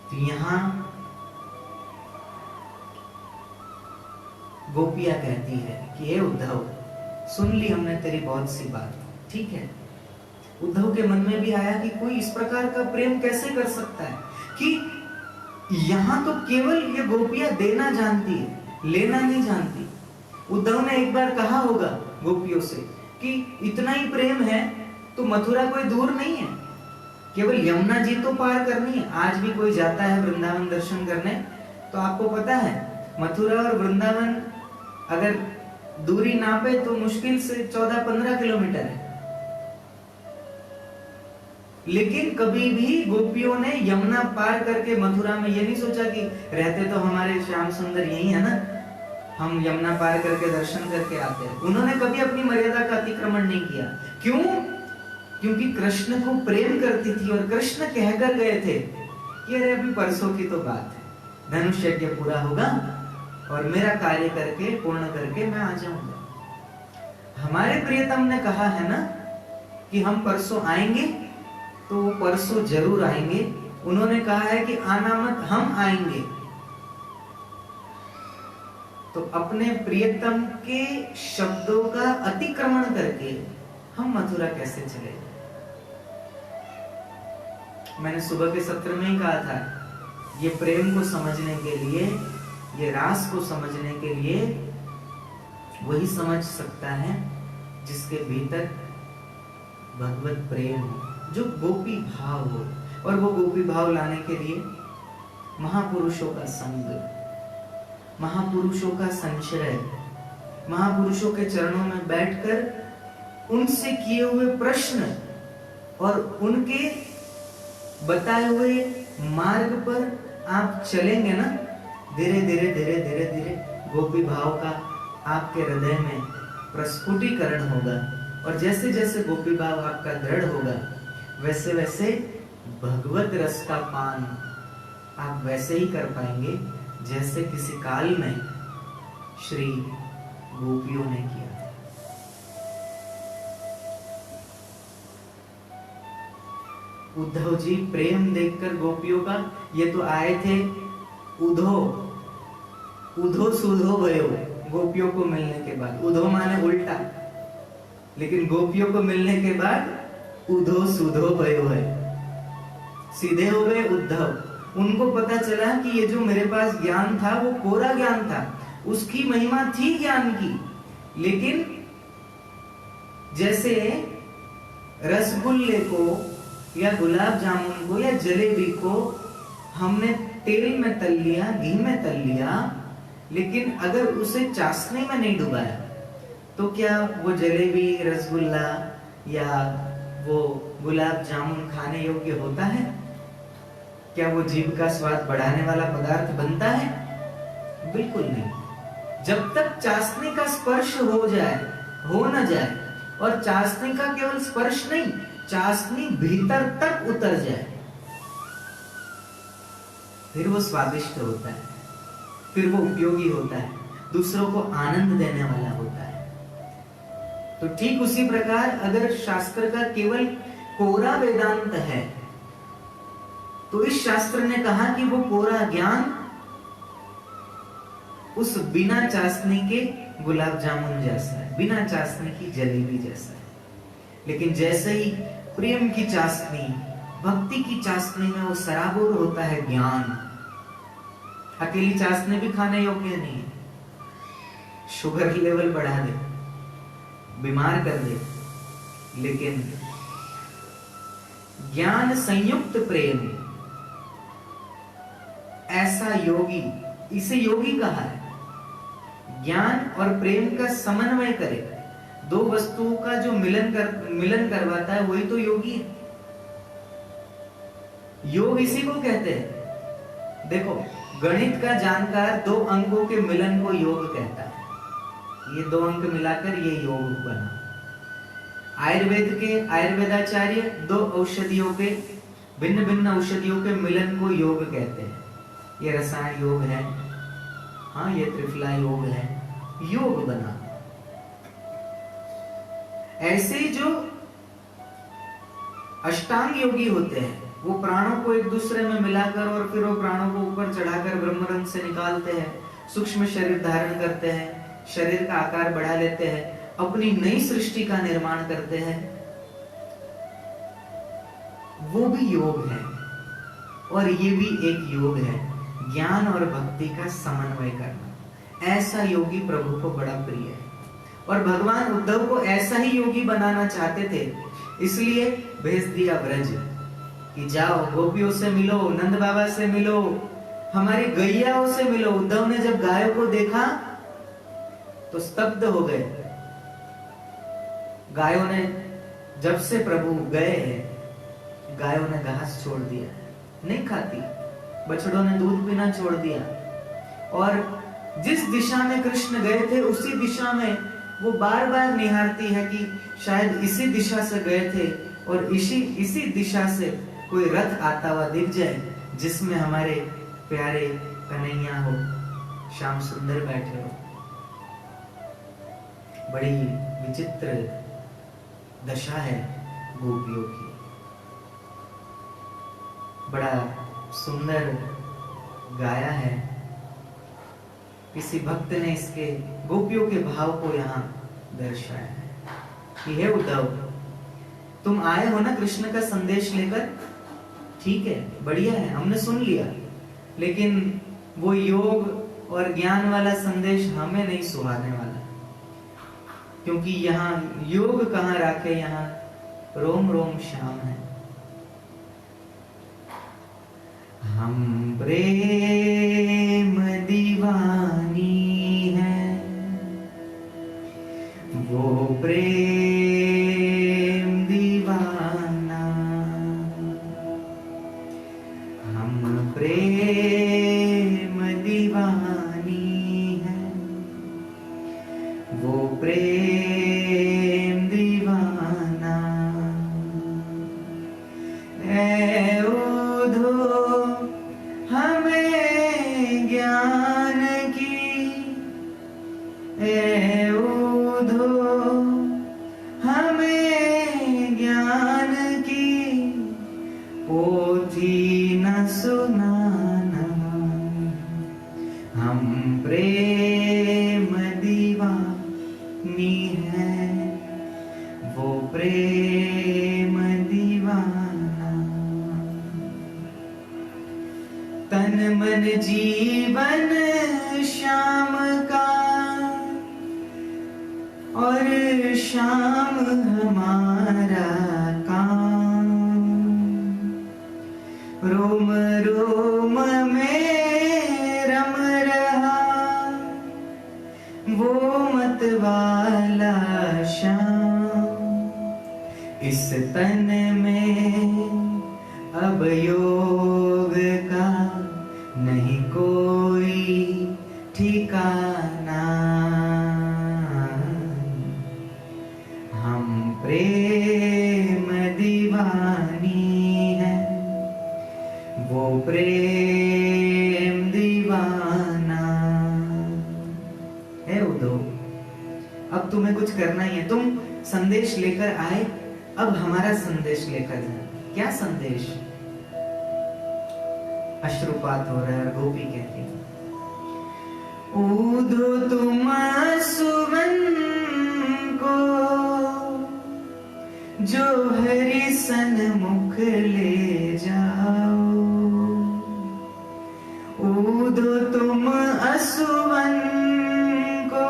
तो यहां गोपियां कहती है कि हे उद्धव, सुन ली हमने तेरी बहुत सी बात, ठीक है। उद्धव के मन में भी आया कि कोई इस प्रकार का प्रेम कैसे कर सकता है, कि यहां तो केवल ये गोपियां देना जानती है, लेना नहीं जानती। उद्धव ने एक बार कहा होगा गोपियों से कि इतना ही प्रेम है तो मथुरा कोई दूर नहीं है, केवल यमुना जी तो पार करनी है। आज भी कोई जाता है वृंदावन दर्शन करने तो आपको पता है मथुरा और वृंदावन अगर दूरी नापे तो मुश्किल से 14-15 किलोमीटर है। लेकिन कभी भी गोपियों ने यमुना पार करके मथुरा में ये नहीं सोचा कि रहते तो हमारे श्याम सुंदर यही है ना, हम यमुना पार करके दर्शन करके आते हैं। उन्होंने कभी अपनी मर्यादा का अतिक्रमण नहीं किया। क्यों? क्योंकि कृष्ण को प्रेम करती थी और कृष्ण कहकर गए थे कि अरे अभी परसों की तो बात है, धनुष यज्ञ पूरा होगा और मेरा कार्य करके पूर्ण करके मैं आ जाऊंगा। हमारे प्रियतम ने कहा है ना कि हम परसों आएंगे, तो वो परसों जरूर आएंगे। उन्होंने कहा है कि आना मत, हम आएंगे। तो अपने प्रियतम के शब्दों का अतिक्रमण करके हम मथुरा कैसे चले? मैंने सुबह के सत्र में ही कहा था, ये प्रेम को समझने के लिए, ये रास को समझने के लिए वही समझ सकता है जिसके भीतर भगवत प्रेम हो, जो गोपी भाव हो। और वो गोपी भाव लाने के लिए महापुरुषों का संग, महापुरुषों का संश्रय, महापुरुषों के चरणों में बैठकर उनसे किए हुए प्रश्न और उनके बताए हुए मार्ग पर आप चलेंगे ना, धीरे धीरे धीरे धीरे धीरे गोपी भाव का आपके हृदय में प्रस्फुटीकरण होगा। और जैसे जैसे गोपी भाव आपका दृढ़ होगा, वैसे वैसे भगवत रस का पान आप वैसे ही कर पाएंगे जैसे किसी काल में श्री गोपियों ने किया था। उद्धव जी प्रेम देखकर गोपियों का, ये तो आए थे उधो उधो सुधो भयो, गोपियों को मिलने के बाद। उधो माने उल्टा, लेकिन गोपियों को मिलने के बाद उधो सुधो भयो है, सीधे हो गए उद्धव। उनको पता चला कि ये जो मेरे पास ज्ञान था वो कोरा ज्ञान था, उसकी महिमा थी ज्ञान की, लेकिन जैसे रसगुल्ले को या गुलाब जामुन को या जलेबी को हमने तेल में तल लिया, घी में तल लिया, लेकिन अगर उसे चाशनी में नहीं डुबाया तो क्या वो जलेबी, रसगुल्ला या वो गुलाब जामुन खाने योग्य होता है? क्या वो जीभ का स्वाद बढ़ाने वाला पदार्थ बनता है? बिल्कुल नहीं। जब तक चाशनी का स्पर्श हो न जाए, और चाशनी का केवल स्पर्श नहीं, चाशनी भीतर तक उतर जाए, फिर वो स्वादिष्ट होता है, फिर वो उपयोगी होता है, दूसरों को आनंद देने वाला होता है। तो ठीक उसी प्रकार अगर शास्त्र का केवल कोरा वेदांत है, तो इस शास्त्र ने कहा कि वो कोरा ज्ञान उस बिना चाशनी के गुलाब जामुन जैसा है, बिना चाशनी की जलेबी जैसा है। लेकिन जैसे ही प्रेम की चाशनी, भक्ति की चाशनी में वो सराबोर होता है ज्ञान, अकेली चाशनी भी खाने योग्य नहीं है, शुगर लेवल बढ़ा दे, बीमार कर दे। लेकिन ज्ञान संयुक्त प्रेम, ऐसा योगी, इसे योगी कहा है। ज्ञान और प्रेम का समन्वय करे, दो वस्तुओं का जो मिलन करवाता है, वही तो योगी है। योग इसी को कहते हैं। देखो, गणित का जानकार दो अंकों के मिलन को योग कहता है। ये दो अंक मिलाकर ये योग बना। आयुर्वेद के आयुर्वेदाचार्य दो औषधियों के, भिन्न भिन्न औषधियों के मिलन को योग कहते हैं। ये रसायन योग है, हाँ ये त्रिफला योग है, योग बना। ऐसे ही जो अष्टांग योगी होते हैं, वो प्राणों को एक दूसरे में मिलाकर और फिर वो प्राणों को ऊपर चढ़ाकर ब्रह्मरंध्र से निकालते हैं, सूक्ष्म शरीर धारण करते हैं, शरीर का आकार बढ़ा लेते हैं, अपनी नई सृष्टि का निर्माण करते हैं, वो भी योग है। और ये भी एक योग है, ज्ञान और भक्ति का समन्वय करना। ऐसा योगी प्रभु को बड़ा प्रिय है, और भगवान उद्धव को ऐसा ही योगी बनाना चाहते थे, इसलिए भेज दिया ब्रज कि जाओ गोपियों से मिलो, नंद बाबा से मिलो, हमारी गैयाओं से मिलो। उद्धव ने जब गायों को देखा तो स्तब्ध हो गए। गायों ने, जब से प्रभु गए हैं, गायों ने घास छोड़ दिया, नहीं खाती, बछड़ों ने दूध पीना छोड़ दिया, और जिस दिशा में कृष्ण गए थे उसी दिशा में वो बार बार निहारती है कि शायद इसी दिशा से गए थे और इसी दिशा से कोई रथ आता हुआ दिख जाए जिसमें हमारे प्यारे कन्हैया हो, श्याम सुंदर बैठे हो। बड़ी विचित्र दशा है गोपियों की। बड़ा सुंदर गाया है, किसी भक्त ने इसके गोपियों के भाव को यहाँ दर्शाया है कि हे उद्धव, तुम आए हो ना कृष्ण का संदेश लेकर, ठीक है, बढ़िया है, हमने सुन लिया, लेकिन वो योग और ज्ञान वाला संदेश हमें नहीं सुहाने वाला, क्योंकि यहाँ योग कहाँ राखे, यहाँ रोम रोम श्याम है। हम प्रेम दीवानी है, वो प्रेम दीवाना, हम प्रेम दीवानी है, वो प्रेम दीवाना। ऐ उद्धव हमें ज्ञान की, ऐ उद्धव हमें ज्ञान की, पोथी न सुनाना, हम प्रेम दीवानी है, वो प्रेम दीवाना। तन मन जीवन श्याम का, और श्याम हमारा काम, रोम रोम में रम रहा, वो मत वाला श्याम, इस तन में अब योग का नहीं कोई ठिकाना। हम प्रेम दीवानी है, वो प्रेम दीवाना है। उद्धव, अब तुम्हें कुछ करना ही है। तुम संदेश लेकर आए, अब हमारा संदेश लेकर जाए। क्या संदेश? अश्रुपात हो रहा है। गोपी कहती है, ऊधो तुम सुमन को जो हरि सन्मुख ले जाओ। ऊधो तुम असुवन को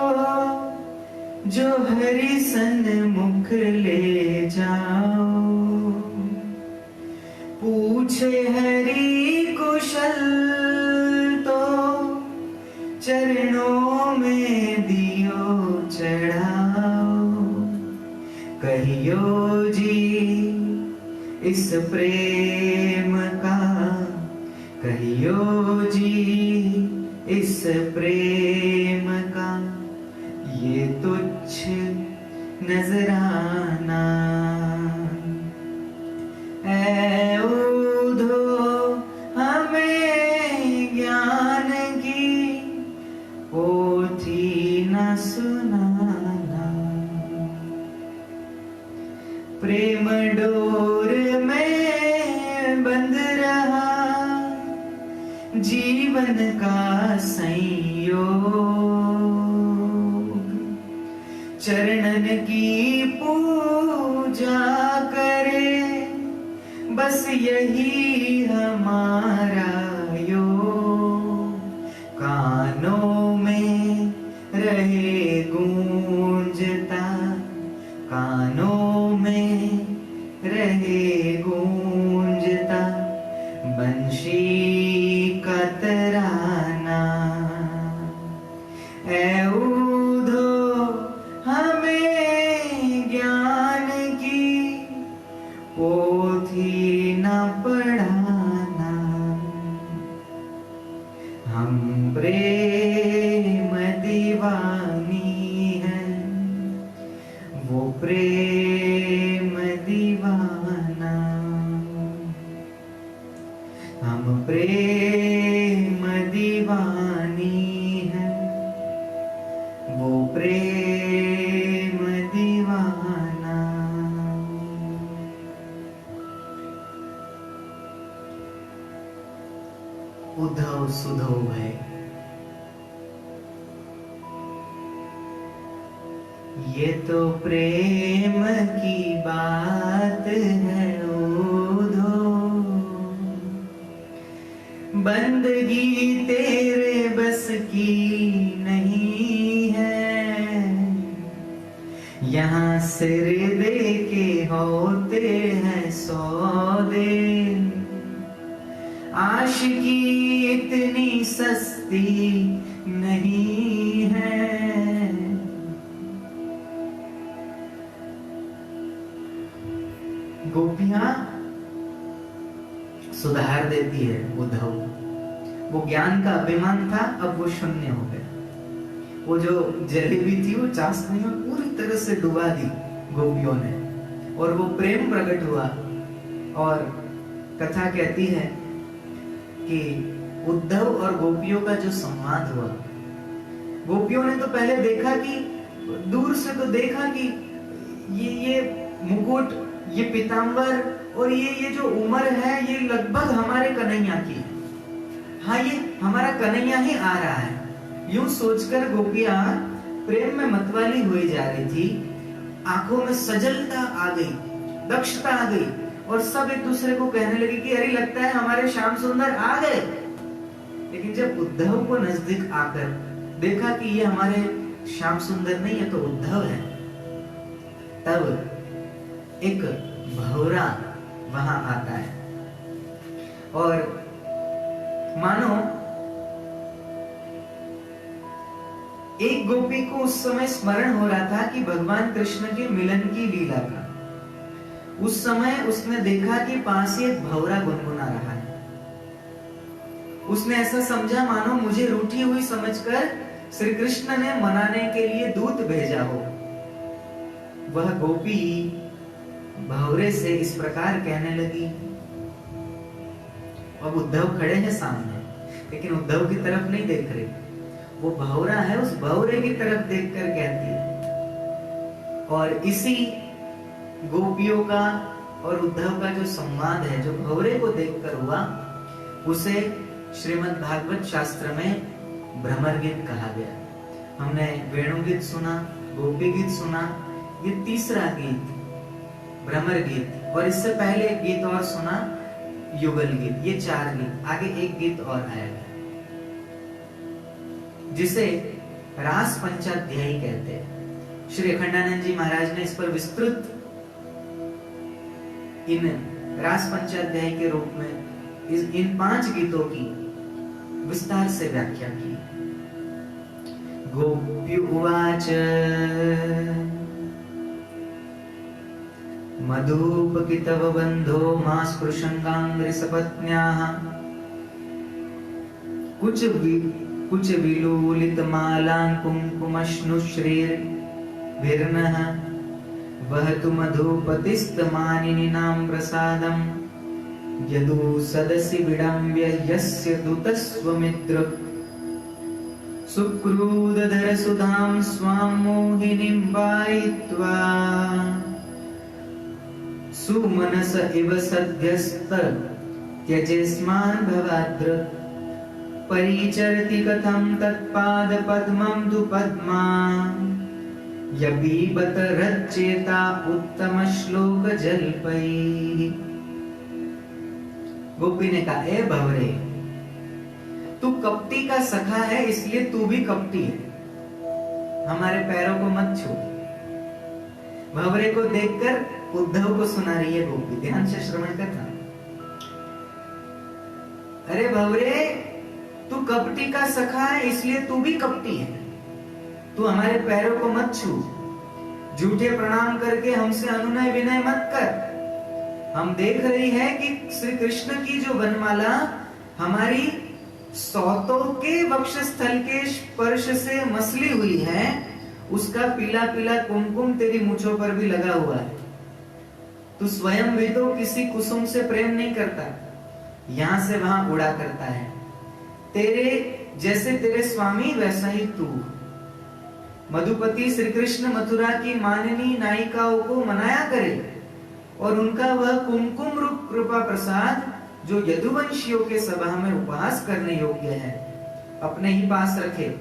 जो हरि सन्मुख ले जाओ। पूछे हरि कुशल तो चरणों में दियो चढ़ाओ। कहियो जी इस प्रेम का, कहियो जी इस प्रेम का, ये तुच्छ नजराना। ऐ ऊधो हमें ज्ञान की पोथी न सुनाना। प्रेम डोर में बंध रहा जीवन का संयोग। चरणन की पूजा करे बस यही हमारा योग। कानों में रहे गूंजता, कानों में रहे गूंजता बंशी का तराना। ऐ ऊधो हमें ज्ञान की पोथी न पढ़ाना। हम प्रेम दीवानी हैं, वो प्रेम दीवाना। हम प्रेम दीवानी हैं, वो प्रेम दीवाना। उद्धव सुधो भय, ये तो प्रेम की बात है उद्धव। बंदगी तेरे बस की नहीं है। यहाँ सिर दे के होते हैं सौदे। आशिकी इतनी सस्ती नहीं है। गोपियां सुधार देती है उद्धव। वो ज्ञान का अभिमान था, अब वो शून्य हो गया। वो जो जलेबी थी वो चाशनी में पूरी तरह से डुबा दी गोपियों ने, और वो प्रेम प्रकट हुआ। और कथा कहती है कि उद्धव और गोपियों का जो संवाद हुआ, गोपियों ने तो पहले देखा कि दूर से तो देखा कि ये मुकुट, ये पीतांबर और ये जो उम्र है ये लगभग हमारे कन्हैया की है। हाँ, ये हमारा कन्हैया ही आ रहा है। यूं सोचकर गोपियां प्रेम में मतवाली हुई जा रही थी। आंखों में सजलता आ गई, दक्षता आ गई, और सब एक दूसरे को कहने लगे कि अरे लगता है हमारे श्याम सुंदर आ गए। लेकिन जब उद्धव को नजदीक आकर देखा कि ये हमारे श्याम सुंदर नहीं है, तो उद्धव है, तब एक भौरा वहां आता है और मानो एक गोपी को उस समय स्मरण हो रहा था कि भगवान कृष्ण के मिलन की लीला का। उस समय उसने देखा कि पास ही एक भंवरा गुनगुना रहा है। उसने ऐसा समझा मानो मुझे रूठी हुई समझकर श्री कृष्ण ने मनाने के लिए दूत भेजा हो। वह गोपी भंवरे से इस प्रकार कहने लगी। अब उद्धव खड़े हैं सामने, लेकिन उद्धव की तरफ नहीं देख रहे। वो भंवरा है, उस भंवरे की तरफ देखकर कहती है। और इसी गोपियों का और उद्धव का जो संवाद है, जो भंवरे को देखकर हुआ, उसे श्रीमद् भागवत शास्त्र में भ्रमर गीत कहा गया। हमने वेणु गीत सुना, गोपी गीत सुना, ये तीसरा गीत भ्रमर गीत, और इससे पहले एक गीत और सुना, युगल गीत। ये 4 गीत, आगे एक गीत और आएगा जिसे रास पंचाध्यायी कहते हैं। श्री अखंडानंद जी महाराज ने इस पर विस्तृत इन रास पंचाध्यायी के रूप में इन 5 गीतों की विस्तार से व्याख्या की। गोप्युवाच मधुपकितव बंधो मास्पृशंगांग्रि सपत्न्याः कुच विलोलित मालां कुंकुमश्नुश्रीर्भिर्नः वहतु मधुपतिस्तमानिनीनां प्रसादं यदु सदसि विडम्ब्य यस्य दुतस्वमित्र सुक्रूदधर सुधां स्वां मोहिनीं वायित्वा सुमनस इव सद्यस्त त्यजेस्मान् भवाद्र परिचरति कथं तत्पाद पद्मं तु पद्मा यपीबत रच्चेता उत्तम श्लोक जल्पैः। गोपी ने कहा, ए भंवरे, तू कपटी का सखा है, इसलिए तू भी कपटी है, हमारे पैरों को मत छू। भंवरे को देखकर उद्धव को सुना रही है गोपी, ध्यान से श्रवण करना। अरे भंवरे, तू कपटी का सखा है, इसलिए तू भी कपटी है, तू हमारे पैरों को मत छू, झूठे प्रणाम करके हमसे अनुनय विनय मत कर। हम देख रही है कि श्री कृष्ण की जो वनमाला हमारी सौतों के वक्षस्थल के स्पर्श से मसली हुई है, उसका पीला पीला कुमकुम तेरी मूंछों पर भी लगा हुआ है। तू स्वयं भी तो किसी कुसुम से प्रेम नहीं करता, यहां से वहां उड़ा करता है। तेरे जैसे तेरे स्वामी वैसा ही तू। मधुपति श्री कृष्ण मथुरा की माननी नायिकाओं को मनाया करे और उनका वह कुमकुम रूप कृपा प्रसाद जो यदुवंशियों के सभा में उपहास करने योग्य है, अपने ही पास रखे।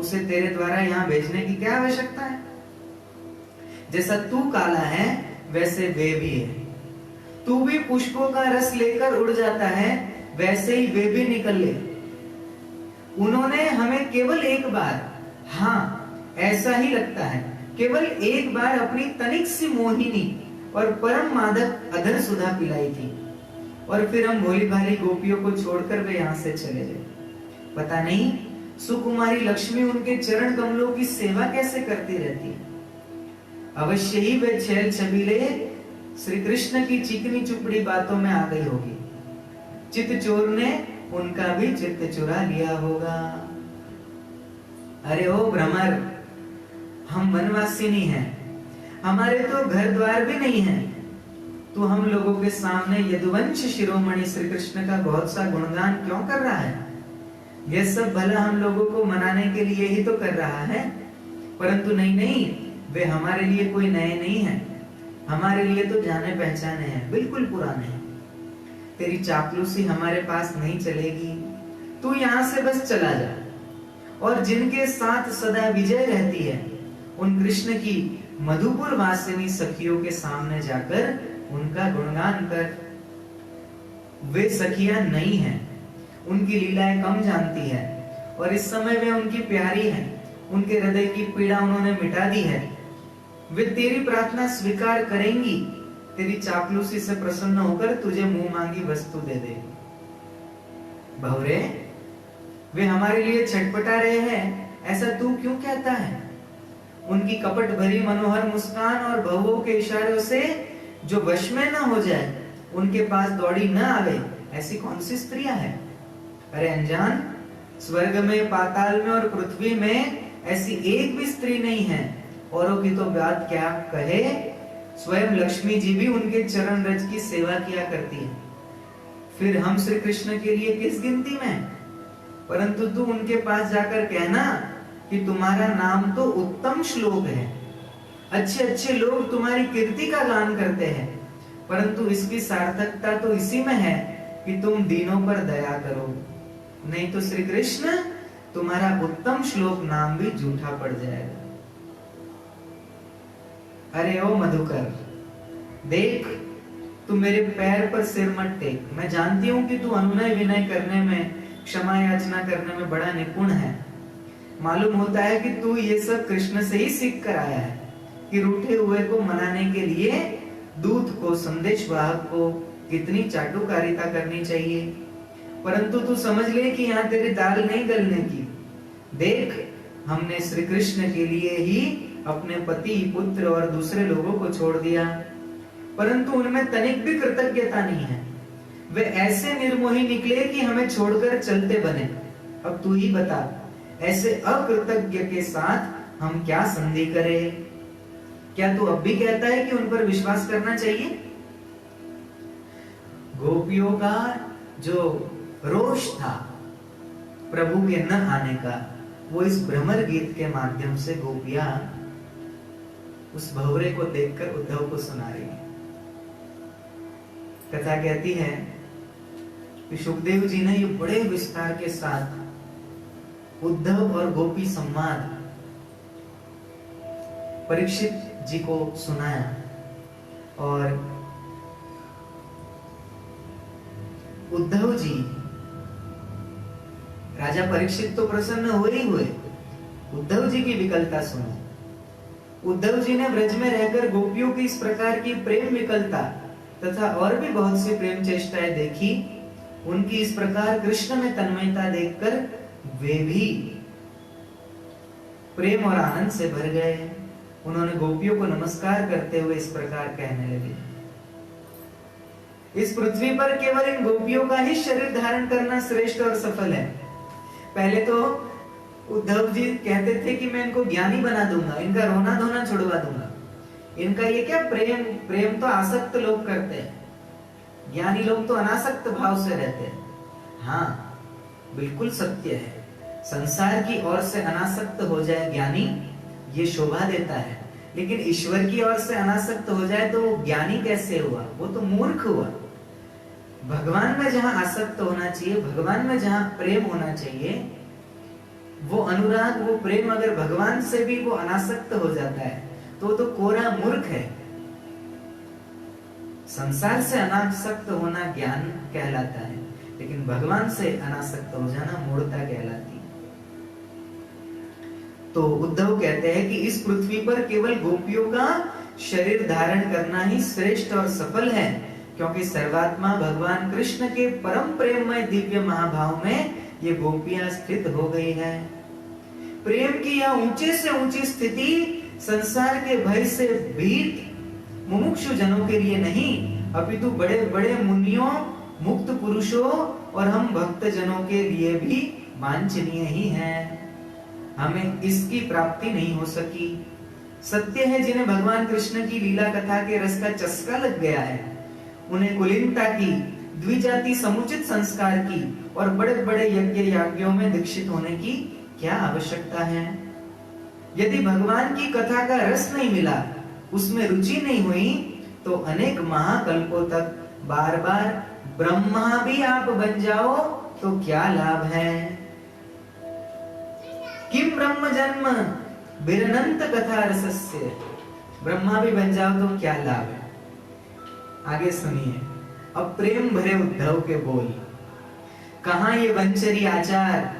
उसे तेरे द्वारा यहाँ भेजने की क्या आवश्यकता है? जैसा तू काला है वैसे वे भी है। तू भी पुष्पों का रस लेकर उड़ जाता है, वैसे ही वे भी निकले। उन्होंने हमें केवल एक बार, हाँ ऐसा ही लगता है, केवल एक बार अपनी तनिक सी मोहिनी और परम मादक अधर सुधा पिलाई थी, और फिर हम भोली भाली गोपियों को छोड़कर वे यहाँ से चले गए। पता नहीं सुकुमारी लक्ष्मी उनके चरण कमलों की सेवा कैसे करती रहती। अवश्य ही वे छेल छबीले श्री कृष्ण की चिकनी चुपड़ी बातों में आ गई होगी। चित चोर ने उनका भी चित्त चुरा लिया होगा। अरे ओ भ्रमर, हम वनवासी नहीं हैं, हमारे तो घर द्वार भी नहीं है। तू हम लोगों के सामने यदुवंश शिरोमणि श्री कृष्ण का बहुत सा गुणगान क्यों कर रहा है? यह सब भला हम लोगों को मनाने के लिए ही तो कर रहा है, परंतु नहीं, वे हमारे लिए कोई नए नहीं है, हमारे लिए तो जाने पहचाने हैं, बिल्कुल पुराने हैं। तेरी चापलूसी हमारे पास नहीं चलेगी, तू यहाँ से बस चला जा, और जिनके साथ सदा विजय रहती है उन कृष्ण की मधुपुर वासिनी सखियों के सामने जाकर उनका गुणगान कर। वे सखियां नहीं हैं, उनकी लीलाएं कम जानती है, और इस समय वे उनकी प्यारी हैं, उनके हृदय की पीड़ा उन्होंने मिटा दी है। वे तेरी प्रार्थना स्वीकार करेंगी, तेरी चापलूसी से प्रसन्न होकर तुझे मुंह मांगी वस्तु दे देगी। भंवरे, वे हमारे लिए छटपटा रहे हैं, ऐसा तू क्यों कहता है? उनकी कपट भरी मनोहर मुस्कान और भवों के इशारों से जो वश में न हो जाए, उनके पास दौड़ी न आवे, ऐसी कौन सी स्त्रियां हैं? अरे अनजान, स्वर्ग में, पाताल में और पृथ्वी में ऐसी एक भी स्त्री नहीं है। औरों की तो बात क्या कहे, स्वयं लक्ष्मी जी भी उनके चरण रज की सेवा किया करती है। फिर हम श्री कृष्ण के लिए किस गिनती में? परंतु तू उनके पास जाकर कहना कि तुम्हारा नाम तो उत्तम श्लोक है, अच्छे अच्छे लोग तुम्हारी कीर्ति का गान करते हैं, परंतु इसकी सार्थकता तो इसी में है कि तुम दीनों पर दया करो, नहीं तो श्री कृष्ण तुम्हारा उत्तम श्लोक नाम भी झूठा पड़ जाएगा। अरे ओ मधुकर, देख, तू मेरे पैर पर सिर मत टेक। मैं जानती हूँ कि तू अनुनय विनय करने में, क्षमा याचना करने में बड़ा निपुण है। मालूम होता है कि तू ये सब कृष्ण से ही सीख कर आया है कि रूठे हुए को मनाने के लिए दूत को, संदेश वाहक को कितनी चाटुकारिता करनी चाहिए। परंतु तू समझ ले कि यहाँ तेरी दाल नहीं गलने की। देख, हमने श्री कृष्ण के लिए ही अपने पति, पुत्र और दूसरे लोगों को छोड़ दिया, परंतु उनमें तनिक भी कृतज्ञता नहीं है। वे ऐसे निर्मोही निकले कि हमें छोड़कर चलते बने। अब तू ही बता, ऐसे अकृतज्ञ के साथ हम क्या संधि करें? क्या तू अब भी कहता है कि उन पर विश्वास करना चाहिए? गोपियों का जो रोष था प्रभु के न आने का, वो इस भ्रमर गीत के माध्यम से गोपियां उस भंवरे को देखकर उद्धव को सुना रही है। कथा कहती है कि सुखदेव जी ने ये बड़े विस्तार के साथ उद्धव और गोपी संवाद परीक्षित जी को सुनाया, और उद्धव जी, राजा परीक्षित तो प्रसन्न हुए ही हुए, उद्धव जी की विकलता सुनो। उद्धव जी ने ब्रज में रहकर गोपियों की इस प्रकार की प्रेम विकलता तथा और भी बहुत सी प्रेम चेष्टाएं देखी। उनकी इस प्रकार कृष्ण में तन्मयता देखकर वे भी प्रेम और आनंद से भर गए। उन्होंने गोपियों को नमस्कार करते हुए इस प्रकार कहने लगे, इस पृथ्वी पर केवल इन गोपियों का ही शरीर धारण करना श्रेष्ठ और सफल है। पहले तो उद्धव जी कहते थे कि मैं इनको ज्ञानी बना दूंगा, इनका रोना धोना छुड़वा दूंगा। इनका ये क्या प्रेम तो आसक्त लोग करते हैं, ज्ञानी लोग तो अनासक्त भाव से रहते हैं। हाँ, बिल्कुल सत्य है, संसार की ओर से अनासक्त हो जाए ज्ञानी, ये शोभा देता है, लेकिन ईश्वर की ओर से अनासक्त हो जाए तो वो ज्ञानी कैसे हुआ? वो तो मूर्ख हुआ। भगवान में जहां आसक्त होना चाहिए, भगवान में जहां प्रेम होना चाहिए, वो अनुराग, वो प्रेम अगर भगवान से भी वो अनासक्त हो जाता है तो कोरा मूर्ख है। संसार से अनासक्त होना ज्ञान कहलाता है, लेकिन भगवान से अनासक्त हो जाना मूढ़ता कहलाती है। तो उद्धव कहते हैं कि इस पृथ्वी पर केवल गोपियों का शरीर धारण करना ही श्रेष्ठ और सफल है, क्योंकि सर्वात्मा भगवान कृष्ण के परम प्रेममय दिव्य महाभाव में ये गोपियां स्थित हो गई है। प्रेम की यह ऊंचे से ऊंची स्थिति संसार के भय से भीत मुमुक्षु जनों के लिए नहीं, अपितु बड़े बड़े मुनियों, मुक्त पुरुषों और हम भक्त जनों के लिए भी वांछनीय ही है। हमें इसकी प्राप्ति नहीं हो सकी। सत्य है, जिन्हें भगवान कृष्ण की लीला कथा के रस का चस्का लग गया है, उन्हें कुलीनता की, द्विजाति समुचित संस्कार की और बड़े बड़े यज्ञ याज्ञों में दीक्षित होने की क्या आवश्यकता है? यदि भगवान की कथा का रस नहीं मिला, उसमें रुचि नहीं हुई, तो अनेक महाकल्पों तक बार बार ब्रह्मा भी आप बन जाओ तो क्या लाभ है? किम ब्रह्म जन्म बिरनंत कथा रसस्य, ब्रह्मा भी बन जाओ तो क्या लाभ है? आगे सुनिए अब प्रेम भरे उद्धव के बोल। कहां ये वंचरी आचार,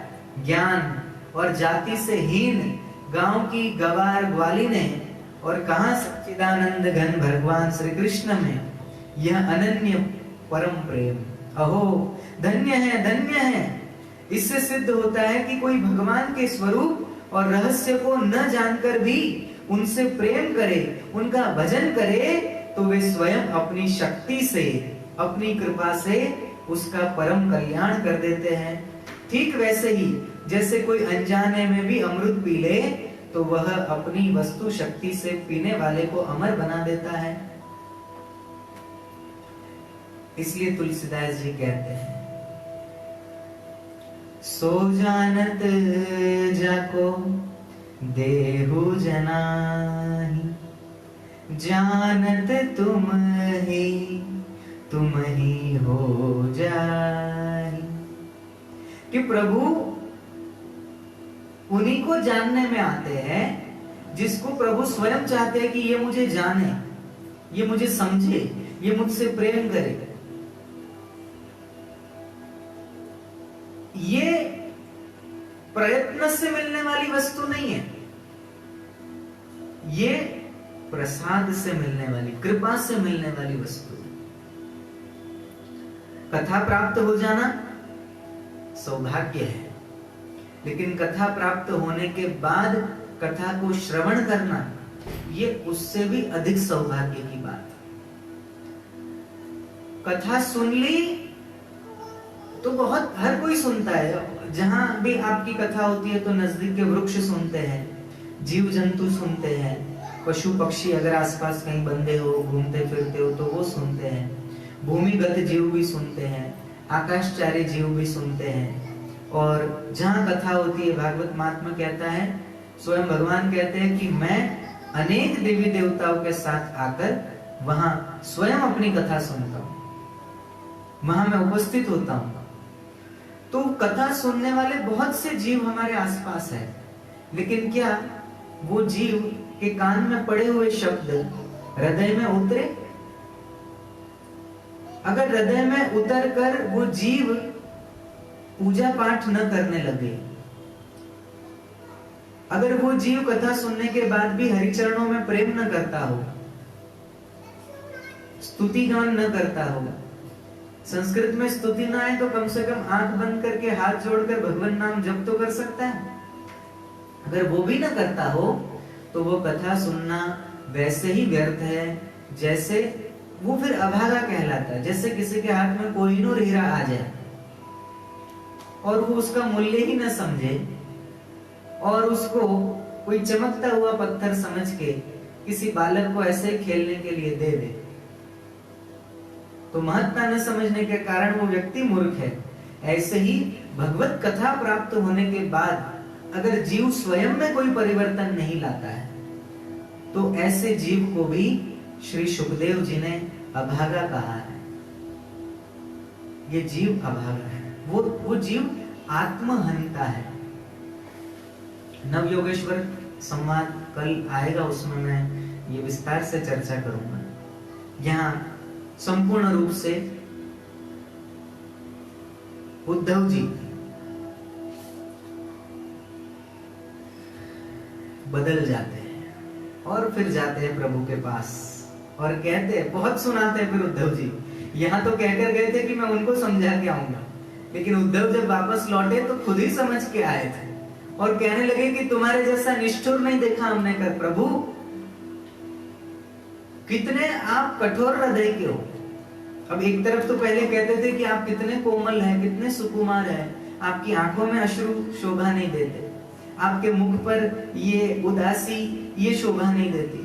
ज्ञान और जाति से हीन गांव की गवार ग्वालिने, और कहां सच्चिदानंद घन भगवान श्री कृष्ण में यह अनन्य परम प्रेम। अहो धन्य है, धन्य है। इससे सिद्ध होता है कि कोई भगवान के स्वरूप और रहस्य को न जानकर भी उनसे प्रेम करे, उनका भजन करे, तो वे स्वयं अपनी शक्ति से, अपनी कृपा से उसका परम कल्याण कर देते हैं। ठीक वैसे ही जैसे कोई अनजाने में भी अमृत पी ले तो वह अपनी वस्तु शक्ति से पीने वाले को अमर बना देता है। इसलिए तुलसीदास जी कहते हैं, सो जानत जाको देहु जनाहि, जानत तुम ही हो जाहि। कि प्रभु उन्हीं को जानने में आते हैं जिसको प्रभु स्वयं चाहते हैं कि ये मुझे जाने, ये मुझे समझे, ये मुझसे प्रेम करे। ये प्रयत्न से मिलने वाली वस्तु नहीं है, ये प्रसाद से मिलने वाली, कृपा से मिलने वाली वस्तु है। कथा प्राप्त हो जाना सौभाग्य है, लेकिन कथा प्राप्त होने के बाद कथा को श्रवण करना ये उससे भी अधिक सौभाग्य की बात है। कथा सुन ली तो बहुत हर कोई सुनता है, जहां भी आपकी कथा होती है तो नजदीक के वृक्ष सुनते हैं, जीव जंतु सुनते हैं, पशु पक्षी अगर आसपास कहीं बंधे हो, घूमते फिरते हो तो वो सुनते हैं, भूमिगत जीव भी सुनते हैं, आकाशचारी जीव भी सुनते हैं। और जहां कथा होती है, भागवत महात्मा कहता है, स्वयं भगवान कहते हैं कि मैं अनेक देवी देवताओं के साथ आकर वहां स्वयं अपनी कथा सुनता हूं, वहां मैं उपस्थित होता हूं। तो कथा सुनने वाले बहुत से जीव हमारे आसपास है, लेकिन क्या वो जीव के कान में पड़े हुए शब्द हृदय में उतरे? अगर हृदय में उतर कर वो जीव पूजा पाठ न करने लगे, अगर वो जीव कथा सुनने के बाद भी हरिचरणों में प्रेम न करता हो, स्तुति गान न करता हो, संस्कृत में स्तुति ना आए तो कम से कम आंख बंद करके हाथ जोड़कर भगवान नाम जप तो कर सकता है। अगर वो भी ना करता हो तो वो कथा सुनना वैसे ही व्यर्थ है जैसे वो फिर अभागा कहलाता है। जैसे किसी के हाथ में कोहिनूर हीरा आ जाए और वो उसका मूल्य ही न समझे और उसको कोई चमकता हुआ पत्थर समझ के किसी बालक को ऐसे ही खेलने के लिए दे दे, तो महत्ता न समझने के कारण वो व्यक्ति मूर्ख है। ऐसे ही भगवत कथा प्राप्त होने के बाद अगर जीव स्वयं में कोई परिवर्तन नहीं लाता है तो ऐसे जीव को भी श्री सुखदेव जी ने अभागा कहा है। ये जीव अभागा है, वो जीव आत्महंता है। नवयोगेश्वर संवाद कल आएगा, उसमें मैं ये विस्तार से चर्चा करूंगा। यहाँ संपूर्ण रूप से उद्धव जी बदल जाते हैं और फिर जाते हैं प्रभु के पास और कहते हैं, बहुत सुनाते हैं फिर उद्धव जी। यहाँ तो कहकर गए थे कि मैं उनको समझा के आऊंगा, लेकिन उद्धव जब वापस लौटे तो खुद ही समझ के आए थे और कहने लगे कि तुम्हारे जैसा निष्ठुर नहीं देखा हमने। कर प्रभु कितने आप कठोर हृदय के हो। अब एक तरफ तो पहले कहते थे कि आप कितने कोमल हैं, कितने सुकुमार हैं, आपकी आंखों में अश्रु शोभा नहीं देते, आपके मुख पर ये उदासी ये शोभा नहीं देती,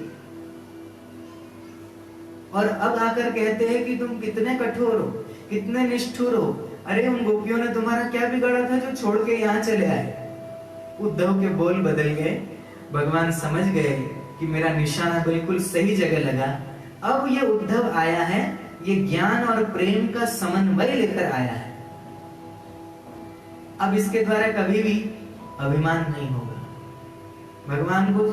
और अब आकर कहते हैं कि तुम कितने कठोर हो, कितने निष्ठुर हो। अरे उन गोपियों ने तुम्हारा क्या बिगाड़ा था जो छोड़ के यहाँ चले आए। उद्धव के बोल बदल गए, भगवान समझ गए कि मेरा निशाना बिल्कुल सही जगह लगा। अब ये उद्धव आया है, ये ज्ञान और प्रेम का समन्वय लेकर आया है। अब इसके द्वारा कभी भी अभिमान नहीं होगा। भगवान को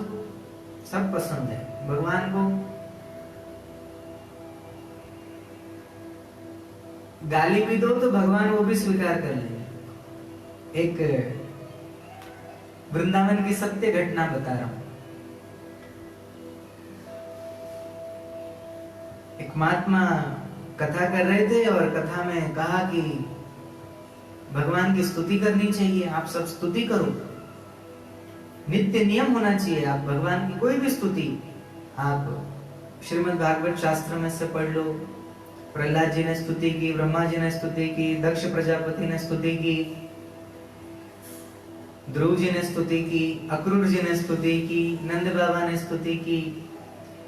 सब पसंद है, भगवान को गाली भी दो तो भगवान वो भी स्वीकार कर लेंगे। एक वृंदावन की सत्य घटना बता रहा हूं। एक महात्मा कथा कर रहे थे और कथा में कहा कि भगवान की स्तुति करनी चाहिए, आप सब स्तुति करो। नित्य नियम होना चाहिए। आप भगवान की कोई भी स्तुति आप श्रीमद् भागवत शास्त्र में से पढ़ लो। प्रहलाद जी ने स्तुति की, ब्रह्मा जी ने स्तुति की, दक्ष प्रजापति ने स्तुति की, ध्रुव जी ने स्तुति की, अक्रूर जी ने स्तुति की, नंद बाबा ने स्तुति की,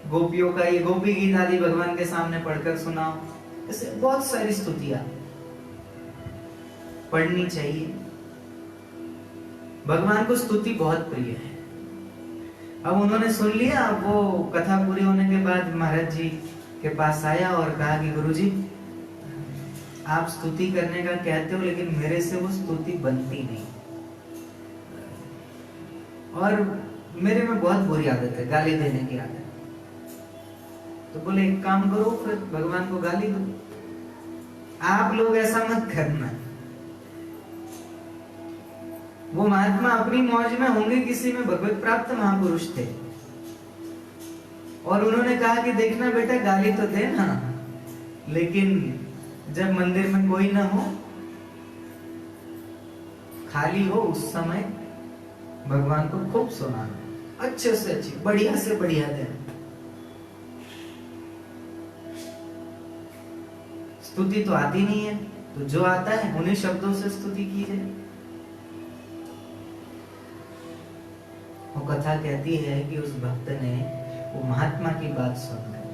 गोपियों का ये गोपी गीत आदि भगवान के सामने पढ़कर सुनाओ। ऐसे बहुत सारी स्तुतियां पढ़नी चाहिए। भगवान को स्तुति बहुत प्रिय है। अब उन्होंने सुन लिया। वो कथा पूरी होने के बाद महाराज जी के पास आया और कहा कि गुरुजी, आप स्तुति करने का कहते हो लेकिन मेरे से वो स्तुति बनती नहीं, और मेरे में बहुत बुरी आदत है, गाली देने की आदत। तो बोले एक काम करो, फिर भगवान को गाली दो। आप लोग ऐसा मत करना। वो महात्मा अपनी मौज में होंगे, किसी में भगवत प्राप्त महापुरुष थे, और उन्होंने कहा कि देखना बेटा, गाली तो देना, लेकिन जब मंदिर में कोई ना हो, खाली हो, उस समय भगवान को खूब सुनाना, अच्छे से अच्छी, बढ़िया से बढ़िया देना। स्तुति तो आती नहीं है, तो जो आता है उन्हीं शब्दों से स्तुति कीजिए। वो कथा कहती है कि उस भक्त ने वो महात्मा की बात सुनकर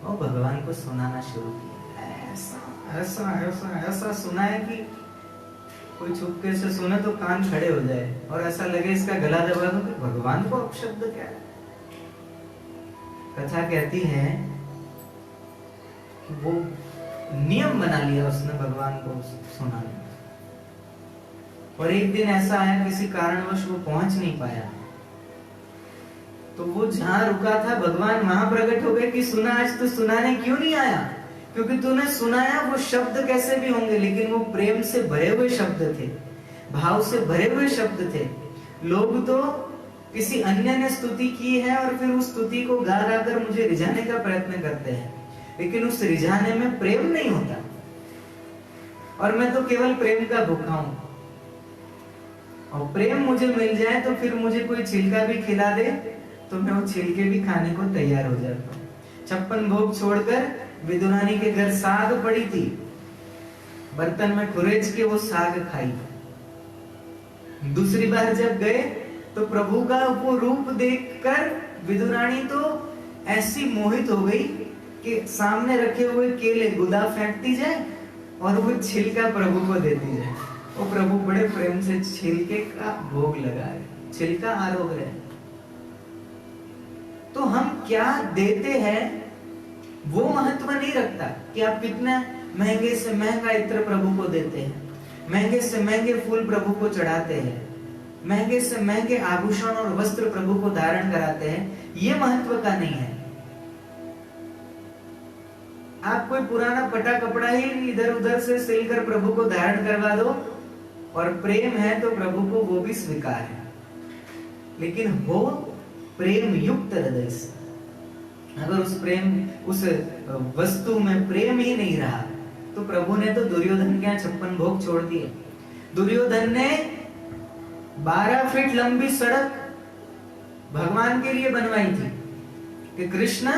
वो भगवान को सुनाना शुरू किया। ऐसा ऐसा ऐसा ऐसा सुना है कि कोई चुपके से सुने तो कान खड़े हो जाए और ऐसा लगे इसका गला दबा दो कि भगवान को अपशब्द क्या है। कथा कहती है कि वो नियम बना लिया उसने भगवान को सुनाने। और एक दिन ऐसा आया, किसी कारणवश वो पहुंच नहीं पाया, तो वो जहां रुका था भगवान वहां प्रकट हो गए कि सुना, आज तो सुनाने क्यों नहीं आया? क्योंकि तूने सुनाया, वो शब्द कैसे भी होंगे लेकिन वो प्रेम से भरे हुए शब्द थे, भाव से भरे हुए शब्द थे। लोग तो किसी अन्य ने स्तुति की है और फिर उस स्तुति को गा गा कर मुझे रिझाने का प्रयत्न करते हैं, लेकिन उस रिझाने में प्रेम नहीं होता। और मैं तो केवल प्रेम का भूखा हूं, और प्रेम मुझे मिल जाए तो फिर मुझे कोई छिलका भी खिला दे तो मैं वो छिलके भी खाने को तैयार हो जाता हूँ। 56 भोग छोड़कर विदुरानी के घर साग पड़ी थी, बर्तन में खुरेच के वो साग खाई। दूसरी बार जब गए तो प्रभु का वो रूप देखकर विदुरानी तो ऐसी मोहित हो गई कि सामने रखे हुए केले गुदा फेंकती जाए और वो छिलका प्रभु को देती जाए। वो प्रभु बड़े प्रेम से छिलके का भोग लगा रहे, छिलका आरोग रहे। तो हम क्या देते हैं वो महत्व नहीं रखता कि आप कितना महंगे से महंगा इत्र प्रभु को देते हैं, महंगे से महंगे फूल प्रभु को चढ़ाते हैं, महंगे से महंगे आभूषण और वस्त्र प्रभु को धारण कराते हैं। ये महत्व का नहीं है। आप कोई पुराना पटा कपड़ा ही इधर उधर से सिलकर प्रभु को धारण करवा दो, और प्रेम है तो प्रभु को वो भी स्वीकार है, लेकिन हो प्रेम युक्त हृदय से। अगर उस वस्तु में प्रेम ही नहीं रहा तो प्रभु ने तो दुर्योधन के 56 भोग छोड़ दिए। दुर्योधन ने 12 फीट लंबी सड़क भगवान के लिए बनवाई थी कि कृष्ण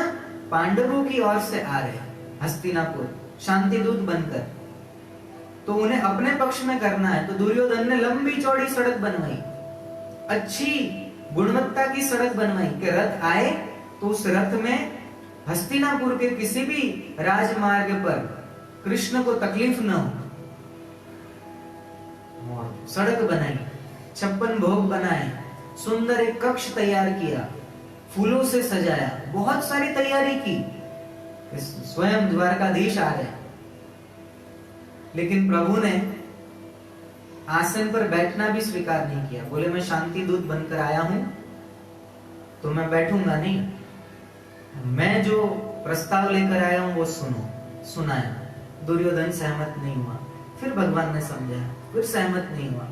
पांडवों की ओर से आ रहे हस्तिनापुर शांति दूत बनकर, तो उन्हें अपने पक्ष में करना है। तो दुर्योधन ने लंबी चौड़ी सड़क बनवाई, अच्छी गुणवत्ता की सड़क बनवाई कि रथ आए तो उस रथ में हस्तिनापुर के किसी भी राजमार्ग पर कृष्ण को तकलीफ न हो। और सड़क बनाई, 56 भोग बनाए, सुंदर एक कक्ष तैयार किया, फूलों से सजाया, बहुत सारी तैयारी की। स्वयं द्वारकाधीश आ गए, लेकिन प्रभु ने आसन पर बैठना भी स्वीकार नहीं किया। बोले मैं शांति दूत बनकर आया हूं तो मैं बैठूंगा नहीं, मैं जो प्रस्ताव लेकर आया हूं वो सुनाया। दुर्योधन सहमत नहीं हुआ। फिर भगवान ने समझाया, फिर सहमत नहीं हुआ।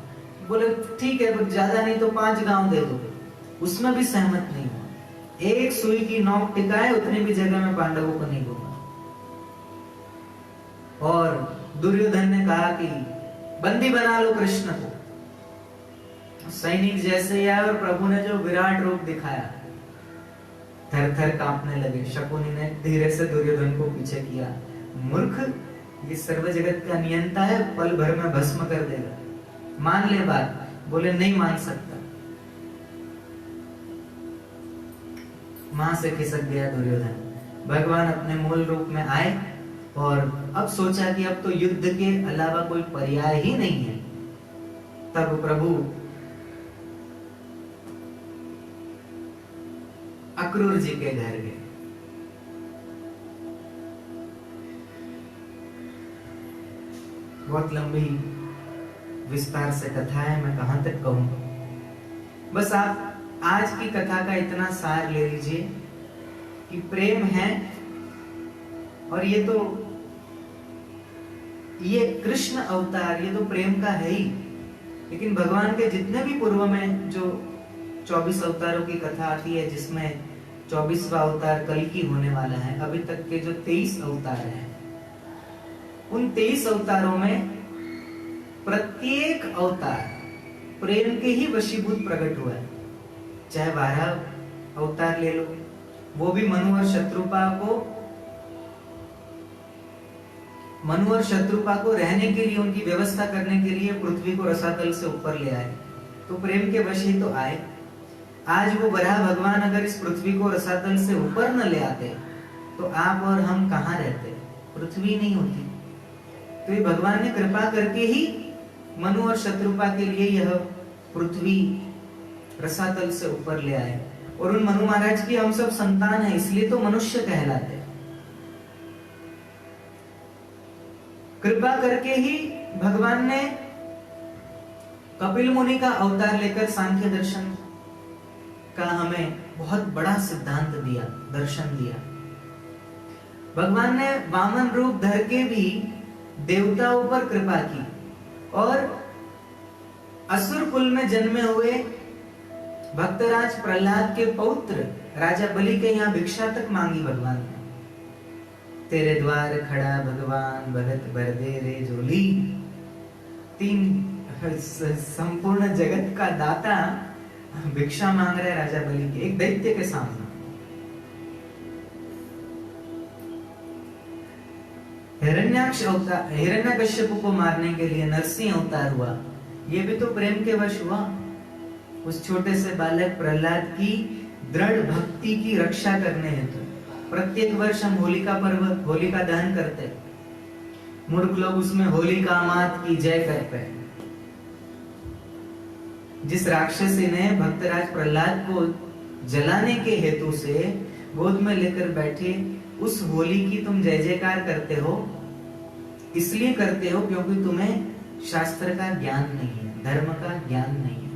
बोले ठीक है, ज्यादा नहीं तो 5 गांव दे दो, उसमें भी सहमत नहीं हुआ। एक सुई की नोक टिकाए उतनी भी जगह में पांडवों को नहीं दूंगा। और दुर्योधन ने कहा कि बंदी बना लो कृष्ण को। सैनिक जैसे ही आए और प्रभु ने जो विराट रूप दिखाया, थर थर कांपने लगे। शकुनी ने धीरे से दुर्योधन को पीछे किया। मूर्ख, ये सर्व जगत का नियंता है, पल भर में भस्म कर देगा, मान ले बात। बोले नहीं मान सकता। मां से खिसक गया दुर्योधन। भगवान अपने मूल रूप में आए और अब सोचा कि अब तो युद्ध के अलावा कोई पर्याय ही नहीं है। तब प्रभु अक्रूर जी के घर गए। बहुत लंबी विस्तार से कथा है, मैं कहां तक कहूं। बस आप आज की कथा का इतना सार ले लीजिए कि प्रेम है, और ये कृष्ण अवतार, ये तो प्रेम का है ही। लेकिन भगवान के जितने भी पूर्व में जो 24 अवतारों की कथा आती है, जिसमें 24वां अवतार कल की होने वाला है, अभी तक के जो 23 अवतार हैं, उन 23 अवतारों में प्रत्येक अवतार प्रेम के ही वशीभूत प्रकट हुआ है। चाहे 12 अवतार ले लो, वो भी मनु और शत्रुपा को रहने के लिए, उनकी व्यवस्था करने के लिए पृथ्वी को रसातल से ऊपर ले आए, तो प्रेम के वश ही तो आए। आज वो वराह भगवान अगर इस पृथ्वी को रसातल से ऊपर न ले आते तो आप और हम कहां रहते, पृथ्वी नहीं होती। तो ये भगवान ने कृपा करके ही मनु और शत्रुपा के लिए यह पृथ्वी रसातल से ऊपर ले आए। और उन मनु महाराज की हम सब संतान हैं, इसलिए तो मनुष्य कहलाते हैं। कृपा करके ही भगवान ने कपिल मुनि का अवतार लेकर सांख्य दर्शन का हमें बहुत बड़ा सिद्धांत दिया, दर्शन दिया। भगवान ने वामन रूप धर के भी देवताओं पर कृपा की, और असुर कुल में जन्मे हुए भक्तराज प्रहलाद के पौत्र राजा बलि के यहाँ भिक्षा तक मांगी भगवान ने। तेरे द्वार खड़ा भगवान, भगत बरदे रे जोली। 3 संपूर्ण जगत का दाता भिक्षा मांग रहे राजा बलि के, एक दैत्य के सामने। हिरण्यकश्यप को मारने के लिए नरसिंह अवतार हुआ, ये भी तो प्रेम के वश हुआ। उस छोटे से बालक प्रहलाद की दृढ़ भक्ति की रक्षा करने हेतु प्रत्येक वर्ष हम होलिका पर्व, होलिका दहन करते। मूर्ख लोग उसमें होलिका मात की जय करते हैं। जिस राक्षसी ने भक्तराज प्रहलाद को जलाने के हेतु से गोद में लेकर बैठे, उस होली की तुम जय जयकार करते हो, इसलिए करते हो क्योंकि तुम्हें शास्त्र का ज्ञान नहीं है, धर्म का ज्ञान नहीं है,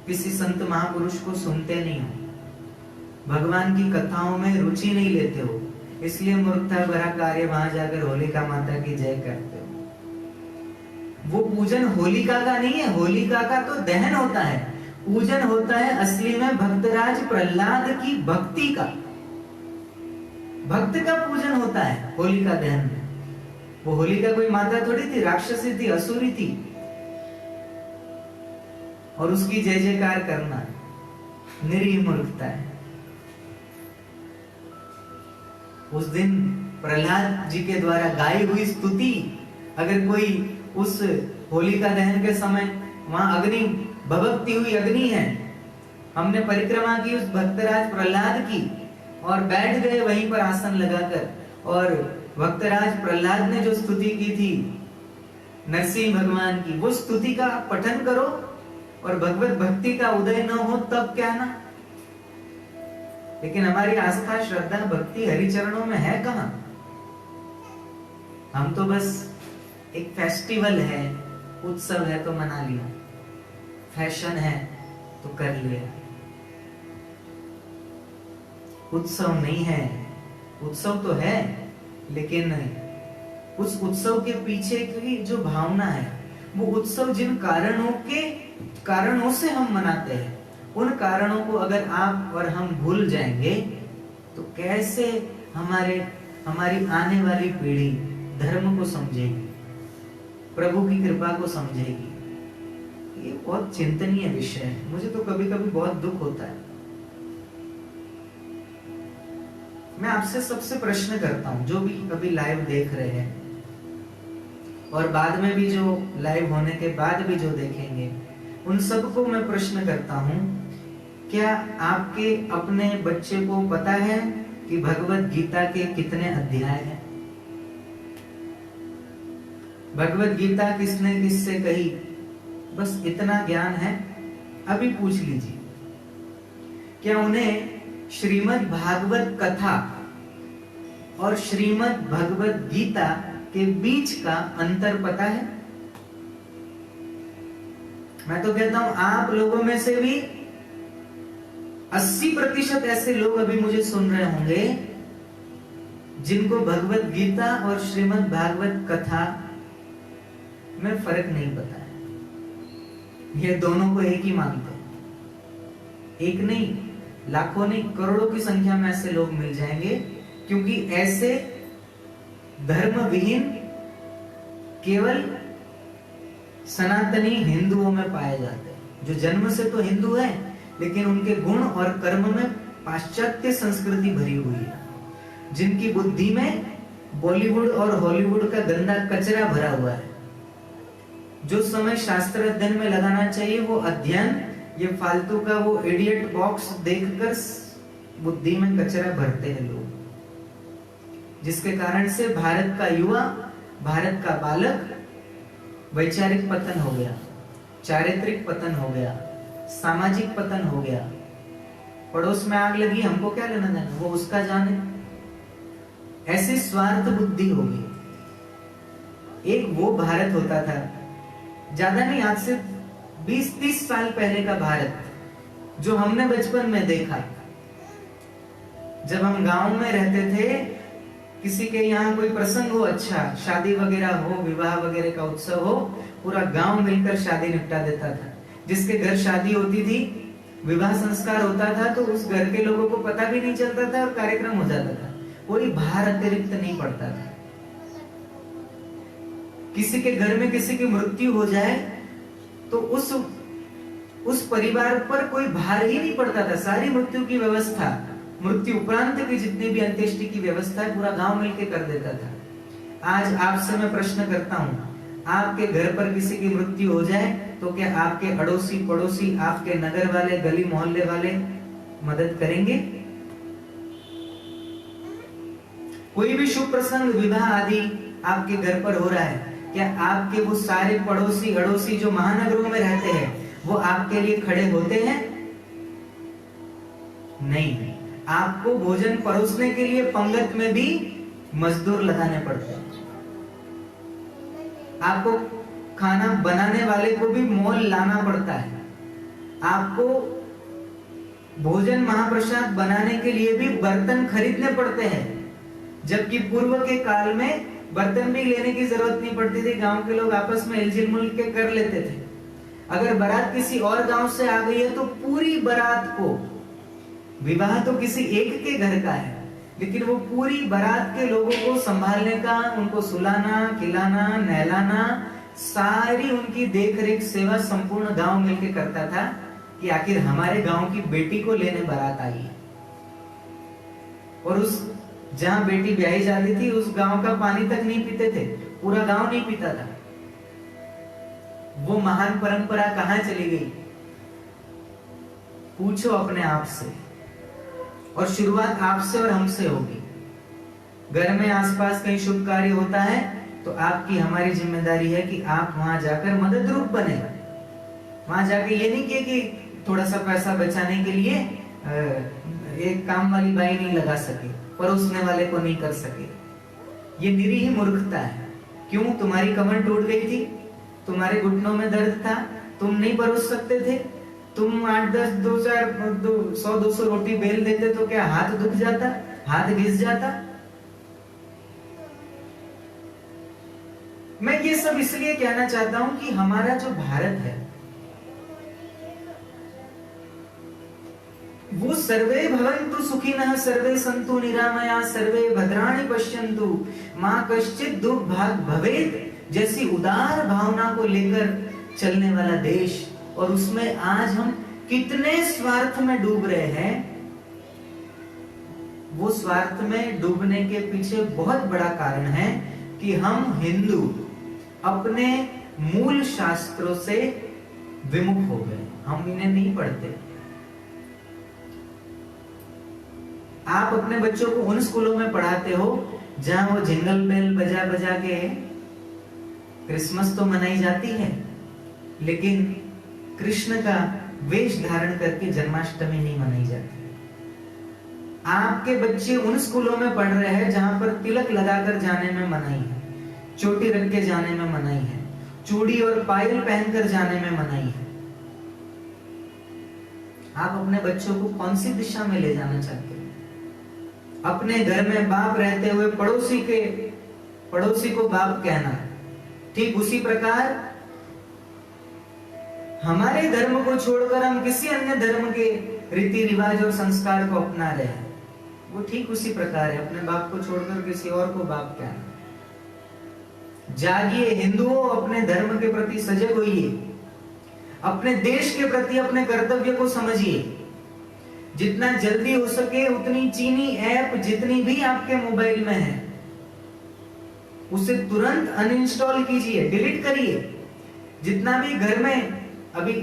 किसी संत महापुरुष को सुनते नहीं हो, भगवान की कथाओं में रुचि नहीं लेते हो, इसलिए मूर्खता भरा कार्य वहां जाकर होलिका माता की जय करते हो। वो पूजन होलिका का नहीं है, होलिका का तो दहन होता है। पूजन होता है असली में भक्तराज प्रहलाद की भक्ति का, भक्त का पूजन होता है होलिका दहन में। वो होलिका कोई माता थोड़ी थी, राक्षसी थी, असुरी थी, और उसकी जय जयकार करना निरीह मूर्खता है। उस दिन प्रहलाद जी के द्वारा गाई हुई स्तुति अगर कोई उस होलिका दहन के समय, वहां अग्नि भभकती हुई अग्नि है, हमने परिक्रमा की उस भक्तराज प्रहलाद की और बैठ गए वहीं पर आसन लगाकर, और भक्तराज प्रहलाद ने जो स्तुति की थी नरसिंह भगवान की, वो स्तुति का पठन करो और भगवत भक्ति का उदय न हो तब क्या ना। लेकिन हमारी आस्था, श्रद्धा, भक्ति हरिचरणों में है कहां? हम तो बस एक फेस्टिवल है, उत्सव है तो मना लिया, फैशन है तो कर लिया। उत्सव नहीं है, उत्सव तो है, लेकिन उस उत्सव के पीछे की जो भावना है, वो उत्सव जिन कारणों से हम मनाते हैं, उन कारणों को अगर आप और हम भूल जाएंगे तो कैसे हमारी आने वाली पीढ़ी धर्म को समझेगी, प्रभु की कृपा को समझेगी। ये बहुत चिंतनीय विषय है। मुझे तो कभी कभी बहुत दुख होता है। मैं आपसे सबसे प्रश्न करता हूं, जो भी कभी लाइव देख रहे हैं और बाद में भी जो लाइव होने के बाद भी जो देखेंगे, उन सबको मैं प्रश्न करता हूं, क्या आपके अपने बच्चे को पता है कि भगवत गीता के कितने अध्याय हैं? भगवत गीता किसने किससे कही? बस इतना ज्ञान है? अभी पूछ लीजिए, क्या उन्हें श्रीमद् भागवत कथा और श्रीमद् भगवत गीता के बीच का अंतर पता है? मैं तो कहता हूं आप लोगों में से भी 80% ऐसे लोग अभी मुझे सुन रहे होंगे जिनको भगवत गीता और श्रीमद् भागवत कथा में फर्क नहीं पता है। ये दोनों को एक ही मानते हैं। एक नहीं, लाखों नहीं, करोड़ों की संख्या में ऐसे लोग मिल जाएंगे, क्योंकि ऐसे धर्म विहीन केवल सनातनी हिंदुओं में पाए जाते हैं, जो जन्म से तो हिंदू है लेकिन उनके गुण और कर्म में पाश्चात्य संस्कृति भरी हुई है, जिनकी बुद्धि में बॉलीवुड और हॉलीवुड का गंदा कचरा भरा हुआ है। जो समय शास्त्र अध्ययन में लगाना चाहिए वो अध्ययन, ये फालतू का वो इडियट बॉक्स देखकर बुद्धि में कचरा भरते हैं लोग, जिसके कारण से भारत का युवा, भारत का बालक वैचारिक पतन हो गया, चारित्रिक पतन हो गया, सामाजिक पतन हो गया। पड़ोस में आग लगी, हमको क्या लेना देना, वो उसका जाने। ऐसी स्वार्थ बुद्धि होगी। एक वो भारत होता था, ज्यादा नहीं, आज से 20-30 साल पहले का भारत, जो हमने बचपन में देखा। जब हम गांव में रहते थे, किसी के यहाँ कोई प्रसंग हो, अच्छा शादी वगैरह हो, विवाह वगैरह का उत्सव हो, पूरा गांव मिलकर शादी निपटा देता था। जिसके घर शादी होती थी, विवाह संस्कार होता था, तो उस घर के लोगों को पता भी नहीं चलता था और कार्यक्रम हो जाता था, कोई भार अतिरिक्त नहीं पड़ता था। किसी के घर में किसी की मृत्यु हो जाए तो उस परिवार पर कोई भार ही नहीं पड़ता था। सारी मृत्यु की व्यवस्था, मृत्यु उपरांत की जितनी भी अंत्येष्टि की व्यवस्था है, पूरा गांव मिलकर कर देता था। आज आपसे मैं प्रश्न करता हूं, आपके घर पर किसी की मृत्यु हो जाए तो क्या आपके अड़ोसी पड़ोसी, आपके नगर वाले, गली मोहल्ले वाले मदद करेंगे? कोई भी शुभ प्रसंग, विवाह आदि आपके घर पर हो रहा है, क्या आपके वो सारे पड़ोसी अड़ोसी जो महानगरों में रहते हैं, वो आपके लिए खड़े होते हैं? नहीं। आपको भोजन परोसने के लिए पंगत में भी मजदूर लगाने पड़ते हैं। आपको खाना बनाने वाले को भी मोल लाना पड़ता है। आपको भोजन महाप्रसाद बनाने के लिए भी बर्तन खरीदने पड़ते हैं, जबकि पूर्व के काल में बर्तन भी लेने की जरूरत नहीं पड़ती थी। गांव के लोग आपस में हिलजुल मिल के कर लेते थे। अगर बारात किसी और गांव से आ गई है तो पूरी बारात को, विवाह तो किसी एक के घर का है, लेकिन वो पूरी बारात के लोगों को संभालने का, उनको सुलाना, खिलाना, नहलाना, सारी उनकी देखरेख सेवा संपूर्ण गांव मिलकर करता था कि आखिर हमारे गांव की बेटी को लेने बारात आई है। और उस जहां बेटी ब्याही जाती थी, उस गांव का पानी तक नहीं पीते थे, पूरा गांव नहीं पीता था। वो महान परंपरा कहां चली गई? पूछो अपने आप से। और शुरुआत आपसे और हमसे होगी। घर में आसपास कहीं शुभ कार्य होता है तो आपकी हमारी जिम्मेदारी है कि आप वहां जाकर मदद रूप बने। वहां जाके ये नहीं किए कि थोड़ा सा पैसा बचाने के लिए एक काम वाली बाई नहीं लगा सके, परोसने वाले को नहीं कर सके। ये निरीह मूर्खता है। क्यों? तुम्हारी कमर टूट गई थी, तुम्हारे घुटनों में दर्द था, तुम नहीं परोस सकते थे, तुम 8-10 100-200 रोटी बेल देते तो क्या हाथ दुख जाता, हाथ घिस जाता? मैं ये सब इसलिए कहना चाहता हूं कि हमारा जो भारत है वो सर्वे भवन्तु सुखिनः सर्वे सन्तु निरामया सर्वे भद्राणि पश्यन्तु मां कश्चित् दुर्भाग् भवेत् जैसी उदार भावना को लेकर चलने वाला देश, और उसमें आज हम कितने स्वार्थ में डूब रहे हैं। वो स्वार्थ में डूबने के पीछे बहुत बड़ा कारण है कि हम हिंदू अपने मूल शास्त्रों से विमुख हो गए, हम इन्हें नहीं पढ़ते। आप अपने बच्चों को उन स्कूलों में पढ़ाते हो जहां वो जिंगल बेल बजा बजा के क्रिसमस तो मनाई जाती है, लेकिन कृष्ण का वेश धारण करके जन्माष्टमी नहीं मनाई जाती। आपके बच्चे उन स्कूलों में पढ़ रहे हैं जहां पर तिलक लगाकर जाने में मनाही है, चोटी रख के जाने में मनाही है, चूड़ी और पायल पहनकर जाने में मनाही है। आप अपने बच्चों को कौन सी दिशा में ले जाना चाहते हैं? अपने घर में बाप रहते हुए पड़ोसी को बाप कहना, ठीक उसी प्रकार हमारे धर्म को छोड़कर हम किसी अन्य धर्म के रीति रिवाज और संस्कार को अपना रहे हैं, वो ठीक उसी प्रकार है अपने बाप को छोड़कर किसी और को बाप कहना। जागिए हिंदुओं, अपने धर्म के प्रति सजग होइए, अपने देश के प्रति अपने कर्तव्य को समझिए। जितना जल्दी हो सके उतनी चीनी ऐप जितनी भी आपके मोबाइल में है उसे तुरंत अनइंस्टॉल कीजिए, डिलीट करिए। जितना भी घर में अभी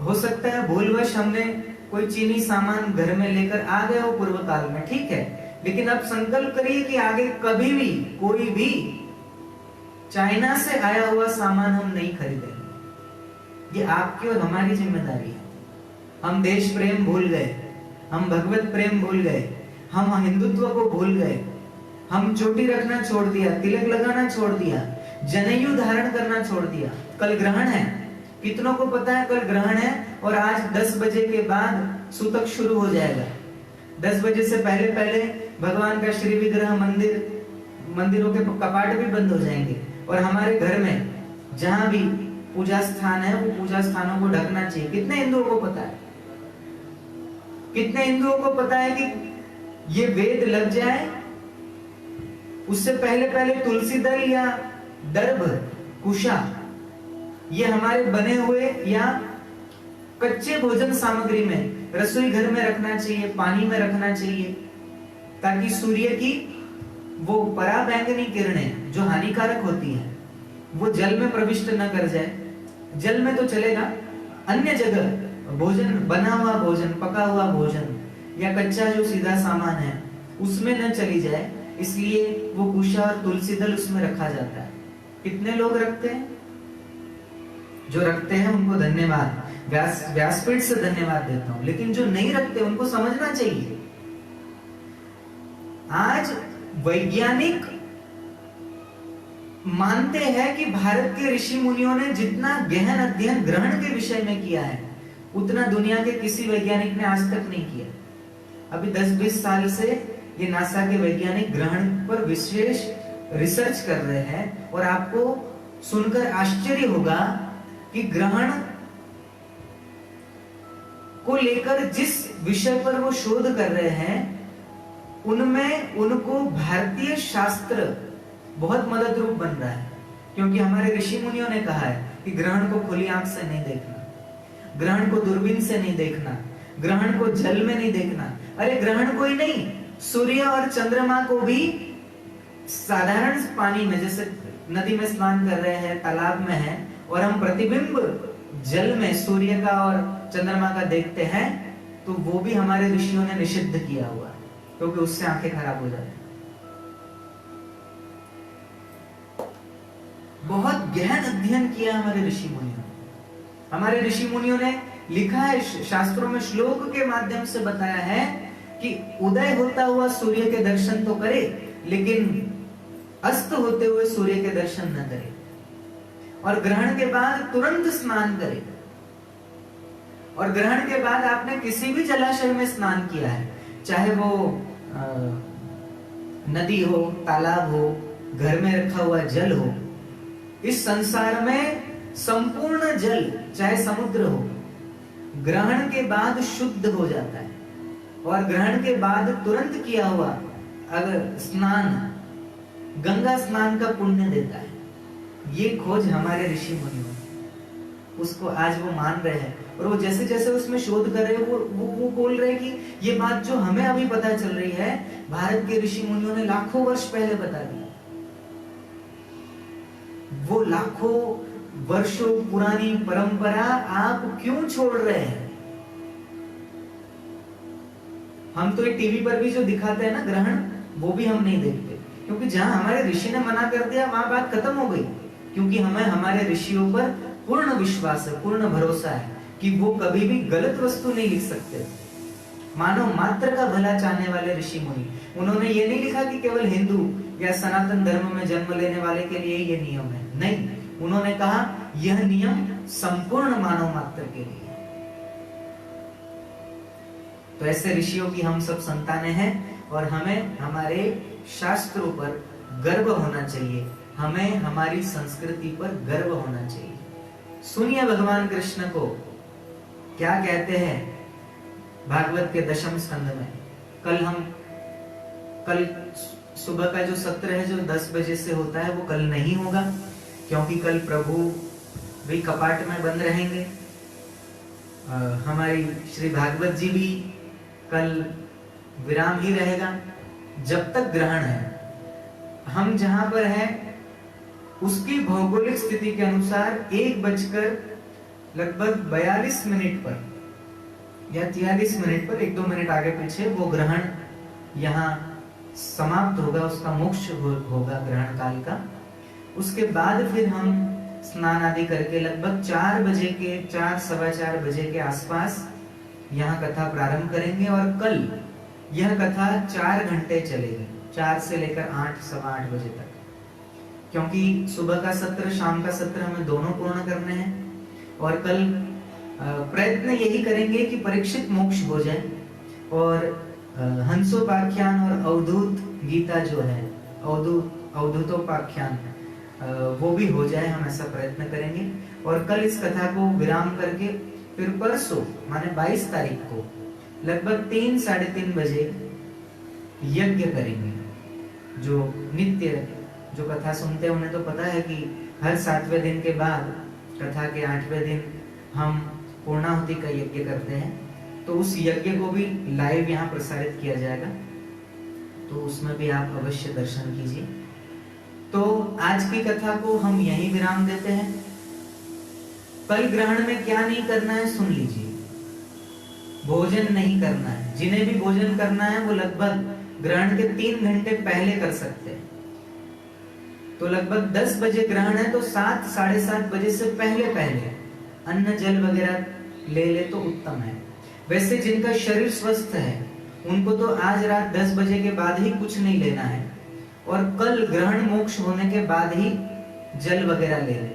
हो सकता है भूलवश हमने कोई चीनी सामान घर में लेकर आ गए हो पूर्व काल में, ठीक है, लेकिन अब संकल्प करिए कि आगे कभी भी कोई भी चाइना से आया हुआ सामान हम नहीं खरीदेंगे। ये आपकी और हमारी जिम्मेदारी है। हम देश प्रेम भूल गए, हम भगवत प्रेम भूल गए, हम हिंदुत्व को भूल गए, हम चोटी रखना छोड़ दिया, तिलक लगाना छोड़ दिया, जनेऊ धारण करना छोड़ दिया। कल ग्रहण है, कितनों को पता है कल ग्रहण है? और आज 10 बजे के बाद सूतक शुरू हो जाएगा। 10 बजे से पहले पहले भगवान का श्री विग्रह मंदिरों के कपाट भी बंद हो जाएंगे, और हमारे घर में जहां भी पूजा स्थान है वो पूजा स्थानों को ढकना चाहिए। कितने हिंदुओं को पता है? कितने हिंदुओं को पता है कि ये वेद लग जाए उससे पहले पहले तुलसी दल या दर्भ कुशा ये हमारे बने हुए या कच्चे भोजन सामग्री में रसोई घर में रखना चाहिए, पानी में रखना चाहिए, ताकि सूर्य की वो पराबैंगनी किरणें जो हानिकारक होती है वो जल में प्रविष्ट न कर जाए। जल में तो चलेगा, अन्य जगह भोजन, बना हुआ भोजन, पका हुआ भोजन या कच्चा जो सीधा सामान है उसमें न चली जाए, इसलिए वो कुशा और तुलसी दल उसमें रखा जाता है। कितने लोग रखते हैं? जो रखते हैं उनको धन्यवाद, व्यासपीठ से धन्यवाद देता हूं, लेकिन जो नहीं रखते उनको समझना चाहिए। आज वैज्ञानिक मानते हैं कि भारत के ऋषि मुनियों ने जितना गहन अध्ययन ग्रहण के विषय में किया है उतना दुनिया के किसी वैज्ञानिक ने आज तक नहीं किया। अभी 10-20 साल से ये नासा के वैज्ञानिक ग्रहण पर विशेष रिसर्च कर रहे हैं, और आपको सुनकर आश्चर्य होगा कि ग्रहण को लेकर जिस विषय पर वो शोध कर रहे हैं उनमें उनको भारतीय शास्त्र बहुत मदद रूप बन रहा है, क्योंकि हमारे ऋषि मुनियों ने कहा है कि ग्रहण को खुली आंख से नहीं देखना, ग्रहण को दूरबीन से नहीं देखना, ग्रहण को जल में नहीं देखना। अरे ग्रहण को ही नहीं, सूर्य और चंद्रमा को भी साधारण पानी में, जैसे नदी में स्नान कर रहे हैं, तालाब में है, और हम प्रतिबिंब जल में सूर्य का और चंद्रमा का देखते हैं, तो वो भी हमारे ऋषियों ने निषिद्ध किया हुआ है, क्योंकि उससे आंखें खराब हो जाती हैं। बहुत गहन अध्ययन किया हमारे ऋषि मुनियों ने। हमारे ऋषि मुनियों ने लिखा है, शास्त्रों में श्लोक के माध्यम से बताया है कि उदय होता हुआ सूर्य के दर्शन तो करे, लेकिन अस्त होते हुए सूर्य के दर्शन न करे, और ग्रहण के बाद तुरंत स्नान करे। और ग्रहण के बाद आपने किसी भी जलाशय में स्नान किया है, चाहे वो नदी हो, तालाब हो, घर में रखा हुआ जल हो, इस संसार में संपूर्ण जल चाहे समुद्र हो ग्रहण के बाद शुद्ध हो जाता है, और ग्रहण के बाद तुरंत किया हुआ अगर स्नान गंगा स्नान का पुण्य देता है। ये खोज हमारे ऋषि मुनियों ने। उसको आज वो मान रहे हैं, और वो जैसे जैसे उसमें शोध कर रहे हैं वो बोल रहे हैं कि ये बात जो हमें अभी पता चल रही है, भारत के ऋषि मुनियों ने लाखों वर्ष पहले बता दी। वो लाखों वर्षों पुरानी परंपरा आप क्यों छोड़ रहे हैं? हम तो ये टीवी पर भी जो दिखाते हैं ना ग्रहण, वो भी हम नहीं देखते, क्योंकि जहां हमारे ऋषि ने मना कर दिया वहां बात खत्म हो गई। क्योंकि हमें हमारे ऋषियों पर पूर्ण विश्वास है, पूर्ण भरोसा है कि वो कभी भी गलत वस्तु नहीं लिख सकते। मानव मात्र का भला चाहने वाले ऋषि मुनि, उन्होंने ये नहीं लिखा कि केवल हिंदू या सनातन धर्म में जन्म लेने वाले के लिए ये नियम है, नहीं, उन्होंने कहा यह नियम संपूर्ण मानव मात्र के लिए। तो ऐसे ऋषियों की हम सब संतानें हैं, और हमें हमारे शास्त्रों पर गर्व होना चाहिए, हमें हमारी संस्कृति पर गर्व होना चाहिए। सुनिए भगवान कृष्ण को क्या कहते हैं भागवत के 10वें स्कंद में। कल सुबह का जो सत्र है, जो 10 बजे से होता है, वो कल नहीं होगा, क्योंकि कल प्रभु भी कपाट में बंद रहेंगे। हमारी श्री भागवत जी भी कल विराम ही रहेगा जब तक ग्रहण है। हम जहां पर हैं उसकी भौगोलिक स्थिति के अनुसार 1 लगभग 42 मिनट पर या 43 मिनट पर, 1-2 मिनट आगे पीछे, वो ग्रहण यहाँ समाप्त होगा, उसका मोक्ष होगा ग्रहण काल का। उसके बाद फिर हम स्नान आदि करके लगभग 4 बजे के 4-4:15 बजे के आसपास यहाँ कथा प्रारंभ करेंगे, और कल यह कथा 4 घंटे चलेगी, 4 से लेकर 8-8:15 बजे तक, क्योंकि सुबह का सत्र, शाम का सत्र हमें दोनों पूर्ण करने हैं। और कल प्रयत्न यही करेंगे कि परीक्षित मोक्ष हो जाए, और हंसोपाख्यान और अवधूत गीता जो है, अवधूतोपाख्यान, वो भी हो जाए, हम ऐसा प्रयत्न करेंगे। और कल इस कथा को विराम करके फिर परसों माने 22 तारीख को लगभग 3-3:30 बजे यज्ञ करेंगे। जो नित्य जो कथा सुनते हैं उन्हें तो पता है कि हर 7वें दिन के बाद कथा के 8वें दिन हम पूर्णाहुति का यज्ञ करते हैं, तो उस यज्ञ को भी लाइव यहाँ प्रसारित किया जाएगा, तो उसमें भी आप अवश्य दर्शन कीजिए। तो आज की कथा को हम यहीं विराम देते हैं। कल ग्रहण में क्या नहीं करना है सुन लीजिए। भोजन नहीं करना है, जिन्हें भी भोजन करना है वो लगभग ग्रहण के 3 घंटे पहले कर सकते हैं। तो लगभग 10 बजे ग्रहण है, तो 7-7:30 बजे से पहले अन्न जल वगैरह ले तो उत्तम है। वैसे जिनका शरीर स्वस्थ है उनको तो आज रात 10 बजे के बाद ही कुछ नहीं लेना है, और कल ग्रहण मोक्ष होने के बाद ही जल वगैरह ले ले,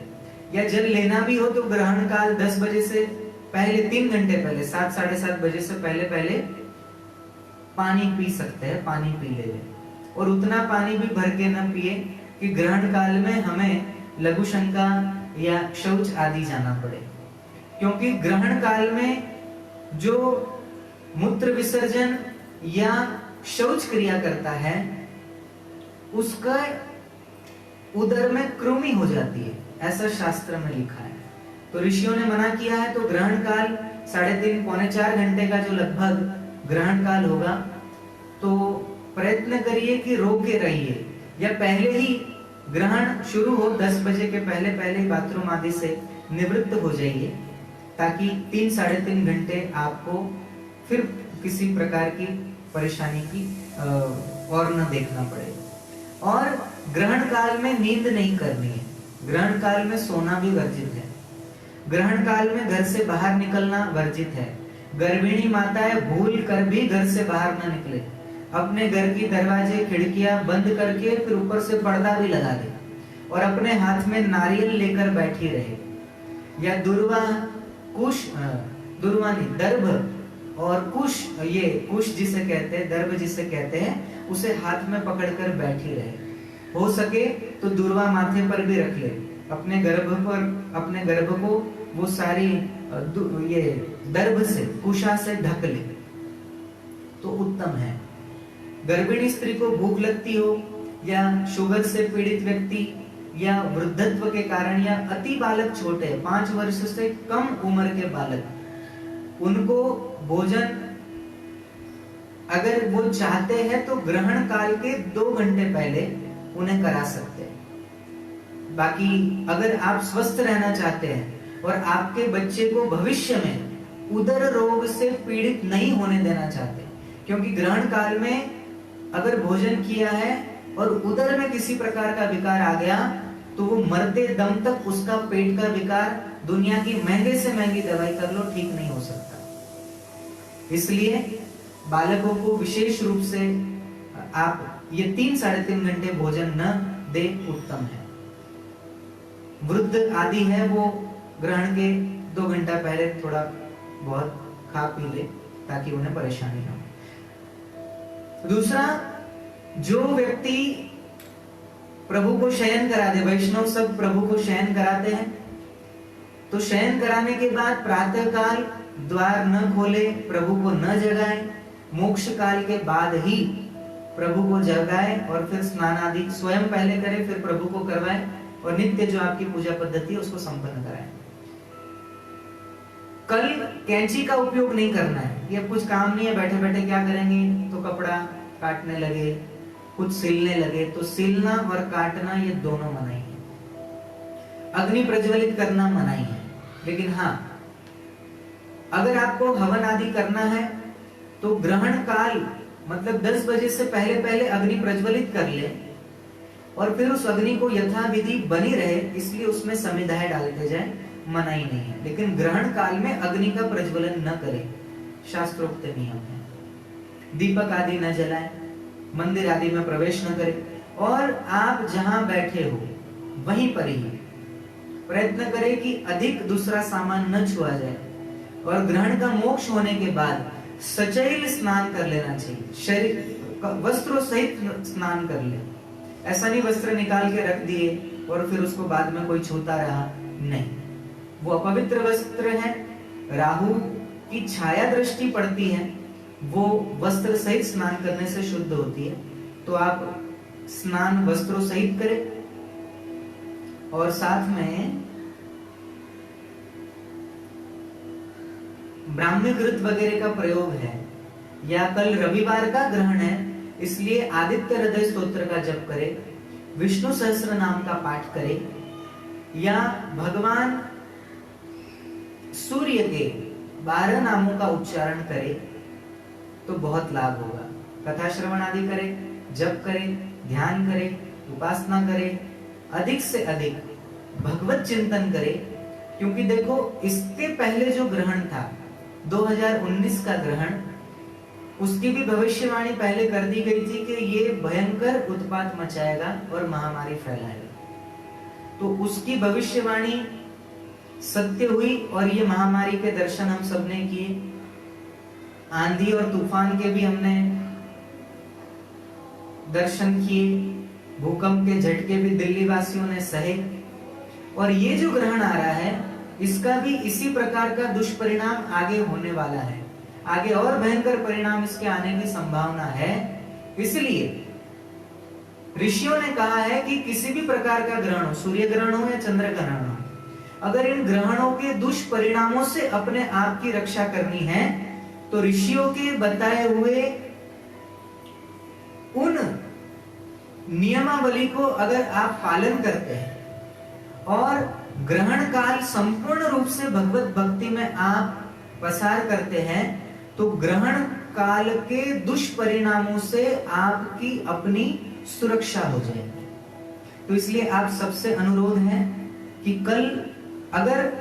या जल लेना भी हो तो ग्रहण काल 10 बजे से पहले 3 घंटे पहले 7-7:30 बजे से पहले पानी पी सकते हैं, पानी पी ले, और उतना पानी भी भर के न पिए कि ग्रहण काल में हमें लघु शंका या शौच आदि जाना पड़े। क्योंकि ग्रहण काल में जो मूत्र विसर्जन या शौच क्रिया करता है उसका उदर में कृमि हो जाती है, ऐसा शास्त्र में लिखा है। तो ऋषियों ने मना किया है। तो ग्रहण काल 3.5-4 घंटे का जो लगभग ग्रहण काल होगा, तो प्रयत्न करिए कि रोके रहिए, या पहले ही ग्रहण शुरू हो 10 बजे के पहले बाथरूम आदि से निवृत्त हो जाइए, ताकि 3-3.5 घंटे आपको फिर किसी प्रकार की परेशानी की और न देखना पड़े। और ग्रहण काल में नींद नहीं करनी है, ग्रहण काल में सोना भी वर्जित है, ग्रहण काल में घर से बाहर निकलना वर्जित है। गर्भिणी माताएं भूल कर भी घर से बाहर न निकले, अपने घर की दरवाजे खिड़कियां बंद करके फिर ऊपर से पर्दा भी लगा दे, और अपने हाथ में नारियल लेकर बैठी रहे, या दर्भ और कुश, ये कुश जिसे कहते हैं, दर्भ जिसे कहते हैं, उसे हाथ में पकड़कर बैठी रहे। हो सके तो दुर्वा माथे पर भी रख ले, अपने गर्भ को वो सारी ये दर्भ से, कुशा से ढक ले तो उत्तम है। गर्भिणी स्त्री को भूख लगती हो, या शुगर से पीड़ित व्यक्ति, या वृद्धत्व के कारण या अति बालक छोटे 5 वर्ष से कम उम्र के बालक, उनको भोजन अगर वो चाहते हैं तो ग्रहण काल के 2 घंटे पहले उन्हें करा सकते हैं। बाकी अगर आप स्वस्थ रहना चाहते हैं और आपके बच्चे को भविष्य में उदर रोग से पीड़ित नहीं होने देना चाहते, क्योंकि ग्रहण काल में अगर भोजन किया है और उदर में किसी प्रकार का विकार आ गया तो वो मरते दम तक उसका पेट का विकार दुनिया की महंगे से महंगी दवाई कर लो ठीक नहीं हो सकता। इसलिए बालकों को विशेष रूप से आप ये 3-3.5 घंटे भोजन न दे उत्तम है। वृद्ध आदि है वो ग्रहण के 2 घंटा पहले थोड़ा बहुत खा पी ले ताकि उन्हें परेशानी ना हो। दूसरा, जो व्यक्ति प्रभु को शयन करा दे, वैष्णव सब प्रभु को शयन कराते हैं, तो शयन कराने के बाद प्रातः काल द्वार न खोले, प्रभु को न जगाए, मोक्ष काल के बाद ही प्रभु को जगाए और फिर स्नान आदि स्वयं पहले करे, फिर प्रभु को करवाए और नित्य जो आपकी पूजा पद्धति है उसको संपन्न कराए। कल कैंची का उपयोग नहीं करना है, ये कुछ काम नहीं है, बैठे बैठे क्या करेंगे तो कपड़ा काटने लगे, कुछ सिलने लगे, तो सिलना और काटना ये दोनों मनाही है। अग्नि प्रज्वलित करना मनाही है, लेकिन हाँ अगर आपको हवन आदि करना है तो ग्रहण काल मतलब 10 बजे से पहले पहले अग्नि प्रज्वलित कर ले और फिर उस अग्नि को यथाविधि बनी रहे, इसलिए उसमें समिधाएं डालते जाए, मनाही नहीं है। लेकिन ग्रहण काल में अग्नि का प्रज्वलन न करे, शास्त्रोक्त नियम है। दीपक आदि न जलाए, मंदिर आदि में प्रवेश न करे और आप जहां बैठे हो वहीं पर ही प्रयत्न करें कि अधिक दूसरा सामान न छुआ जाए। और ग्रहण का मोक्ष होने के बाद सचैल स्नान कर लेना चाहिए, शरीर वस्त्रों सहित स्नान कर ले। ऐसा नहीं वस्त्र निकाल के रख दिए और फिर उसको बाद में कोई छूता रहा, नहीं, वो अपवित्र वस्त्र है, राहु की छाया दृष्टि पड़ती है, वो वस्त्र सहित स्नान करने से शुद्ध होती है। तो आप स्नान वस्त्रों सहित करें और साथ में ब्राह्मी घृत वगैरह का प्रयोग है। या कल रविवार का ग्रहण है, इसलिए आदित्य हृदय स्तोत्र का जप करे, विष्णु सहस्त्र नाम का पाठ करे या भगवान सूर्य के 12 नामों का उच्चारण करे तो बहुत लाभ होगा। कथा श्रवण आदि करे, जप करे, ध्यान करे, उपासना करे, अधिक से अधिक भगवत चिंतन करे। क्योंकि देखो इसके पहले जो ग्रहण था 2019 का ग्रहण, उसकी भी भविष्यवाणी पहले कर दी गई थी कि ये भयंकर उत्पात मचाएगा और महामारी फैलाएगा। तो उसकी भविष्यवाणी सत्य हुई और ये महामारी के दर्शन हम सबने किए। आंधी और तूफान के भी हमने दर्शन किए, भूकंप के झटके भी दिल्ली वासियों ने सहे। और ये जो ग्रहण आ रहा है इसका भी इसी प्रकार का दुष्परिणाम आगे होने वाला है, आगे और भयंकर परिणाम इसके आने की संभावना है। इसलिए ऋषियों ने कहा है कि किसी भी प्रकार का ग्रहण हो, सूर्य ग्रहण हो या चंद्र ग्रहण हो, अगर इन ग्रहणों के दुष्परिणामों से अपने आप की रक्षा करनी है तो ऋषियों के बताए हुए उन नियमावली को अगर आप पालन करते हैं और ग्रहण काल संपूर्ण रूप से भगवत भक्ति में आप पसार करते हैं तो ग्रहण काल के दुष्परिणामों से आपकी अपनी सुरक्षा हो जाएगी। तो इसलिए आप सबसे अनुरोध है कि कल अगर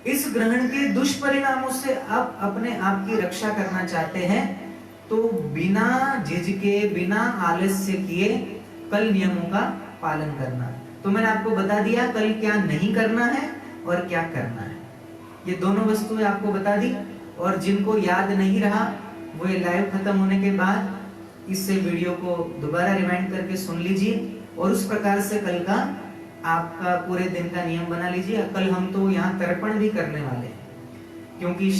इस ग्रहण के दुष्परिणामों से आप अपने आप की रक्षा करना चाहते हैं तो बिना झिझके, बिना आलस्य किए कल नियमों का पालन करना। तो मैंने आपको बता दिया कल क्या नहीं करना है और क्या करना है, ये दोनों वस्तुएं आपको बता दी। और जिनको याद नहीं रहा वो ये लाइव खत्म होने के बाद इससे वीडियो को दोबारा रिवाइंड करके सुन लीजिए और उस प्रकार से कल का आपका पूरे दिन का नियम बना लीजिए। कल हम तो यहाँ तर्पण भी करने वाले हैं, क्योंकि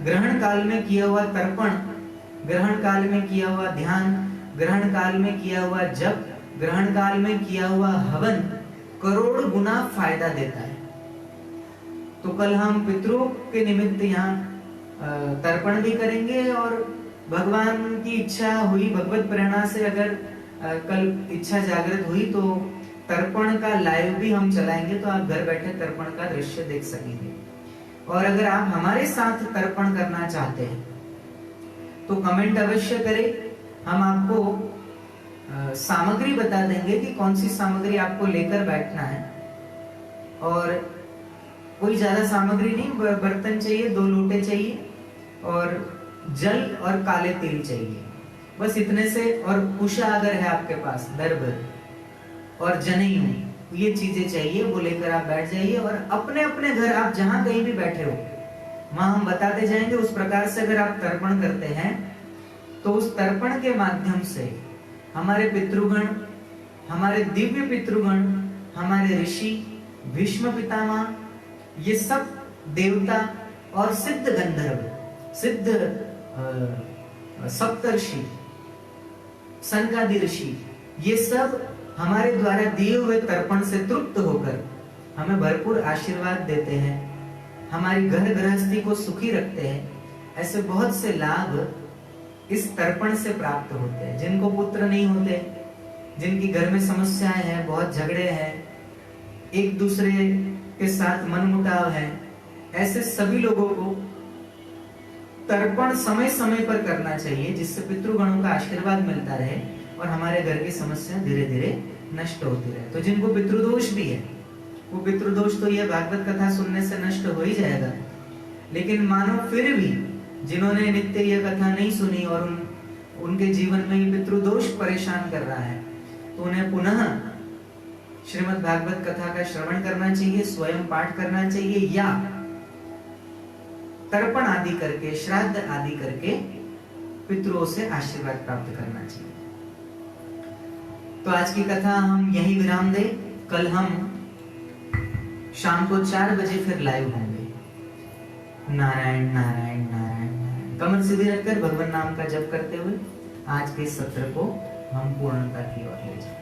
ग्रहण काल में किया हुआ तर्पण, ग्रहण काल में किया हुआ ध्यान, ग्रहण काल में किया हुआ जप, ग्रहण काल में किया हुआ हवन करोड़ गुना फायदा देता है। तो कल हम पितरों के निमित्त यहाँ तर्पण भी करेंगे, और भगवान की इच्छा हुई, भगवत प्रेरणा से अगर कल इच्छा जागृत हुई तो तर्पण का लाइव भी हम चलाएंगे, तो आप घर बैठे तर्पण का दृश्य देख सकेंगे। और अगर आप हमारे साथ तर्पण करना चाहते हैं तो कमेंट अवश्य करें। हम आपको सामग्री बता देंगे कि कौन सी सामग्री आपको लेकर बैठना है। और कोई ज्यादा सामग्री नहीं, बर्तन चाहिए, 2 लोटे चाहिए, और जल और काले तिल चाहिए, बस इतने से। और उषा अगर है आपके पास, दर्भ और जनेऊ, ये चीजें चाहिए, वो लेकर आप बैठ जाइए। और अपने अपने घर आप जहां कहीं भी बैठे हो, वहां हम बताते जाएंगे। उस प्रकार से अगर आप तर्पण करते हैं तो उस तर्पण के माध्यम से हमारे पितृगण, हमारे दिव्य पितृगण, हमारे ऋषि, भीष्म पितामह, ये सब देवता और सिद्ध गंधर्व, सिद्ध सप्तर्षि, सनकादि ऋषि, ये सब हमारे द्वारा दिए हुए तर्पण से तृप्त होकर हमें भरपूर आशीर्वाद देते हैं, हमारी घर गृहस्थी को सुखी रखते हैं। ऐसे बहुत से लाभ इस तर्पण से प्राप्त होते हैं। जिनको पुत्र नहीं होते, जिनकी घर में समस्याएं हैं, बहुत झगड़े हैं, एक दूसरे के साथ मनमुटाव है, ऐसे सभी लोगों को तर्पण समय समय पर करना चाहिए, जिससे पितृगणों का आशीर्वाद मिलता रहे और हमारे घर की समस्या धीरे धीरे नष्ट होती रहे। तो जिनको पितृदोष भी है, वो पितृदोष तो यह भागवत कथा सुनने से नष्ट हो ही जाएगा। लेकिन मानो फिर भी जिन्होंने नित्य यह कथा नहीं सुनी और उनके जीवन में ये पितृदोष परेशान कर रहा है, तो उन्हें पुनः श्रीमद् भागवत कथा का श्रवण करना चाहिए, स्वयं पाठ करना चाहिए, या तर्पण आदि करके, श्राद्ध आदि करके पितरों से आशीर्वाद प्राप्त करना चाहिए। तो आज की कथा हम यही विराम दें। कल हम शाम को 4 बजे फिर लाइव होंगे। नारायण नारायण नारायण नारायण। कमर सीधी रखकर भगवान नाम का जप करते हुए आज के सत्र को हम पूर्णता की ओर ले जाएं।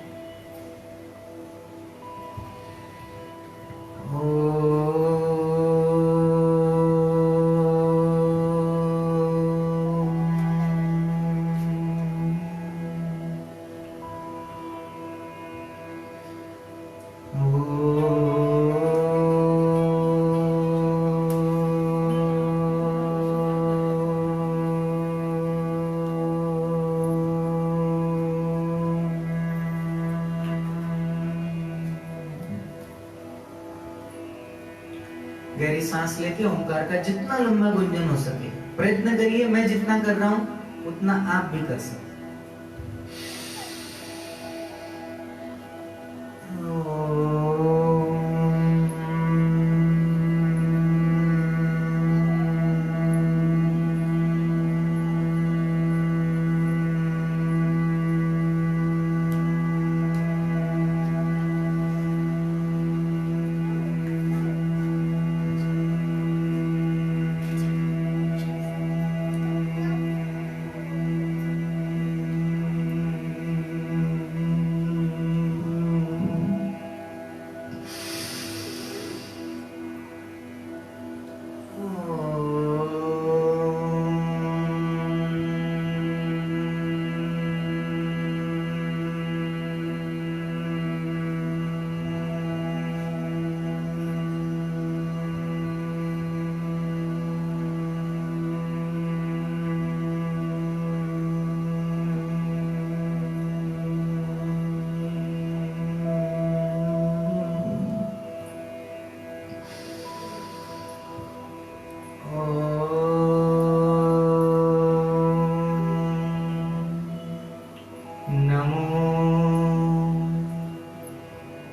गहरी सांस लेके ओंकार का जितना लंबा गुंजन हो सके प्रयत्न करिए। मैं जितना कर रहा हूं उतना आप भी कर सकते।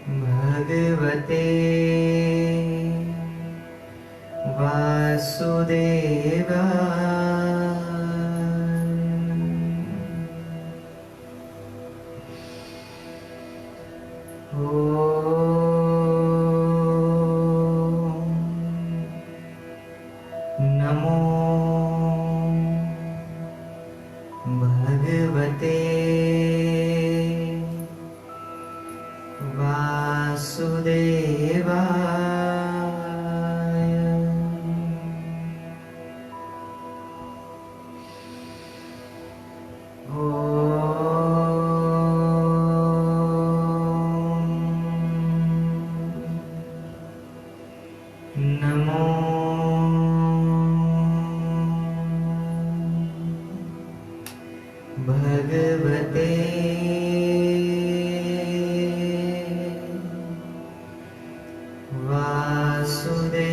भगवते वासुदेवाय। नमो भगवते वासुदेवाय।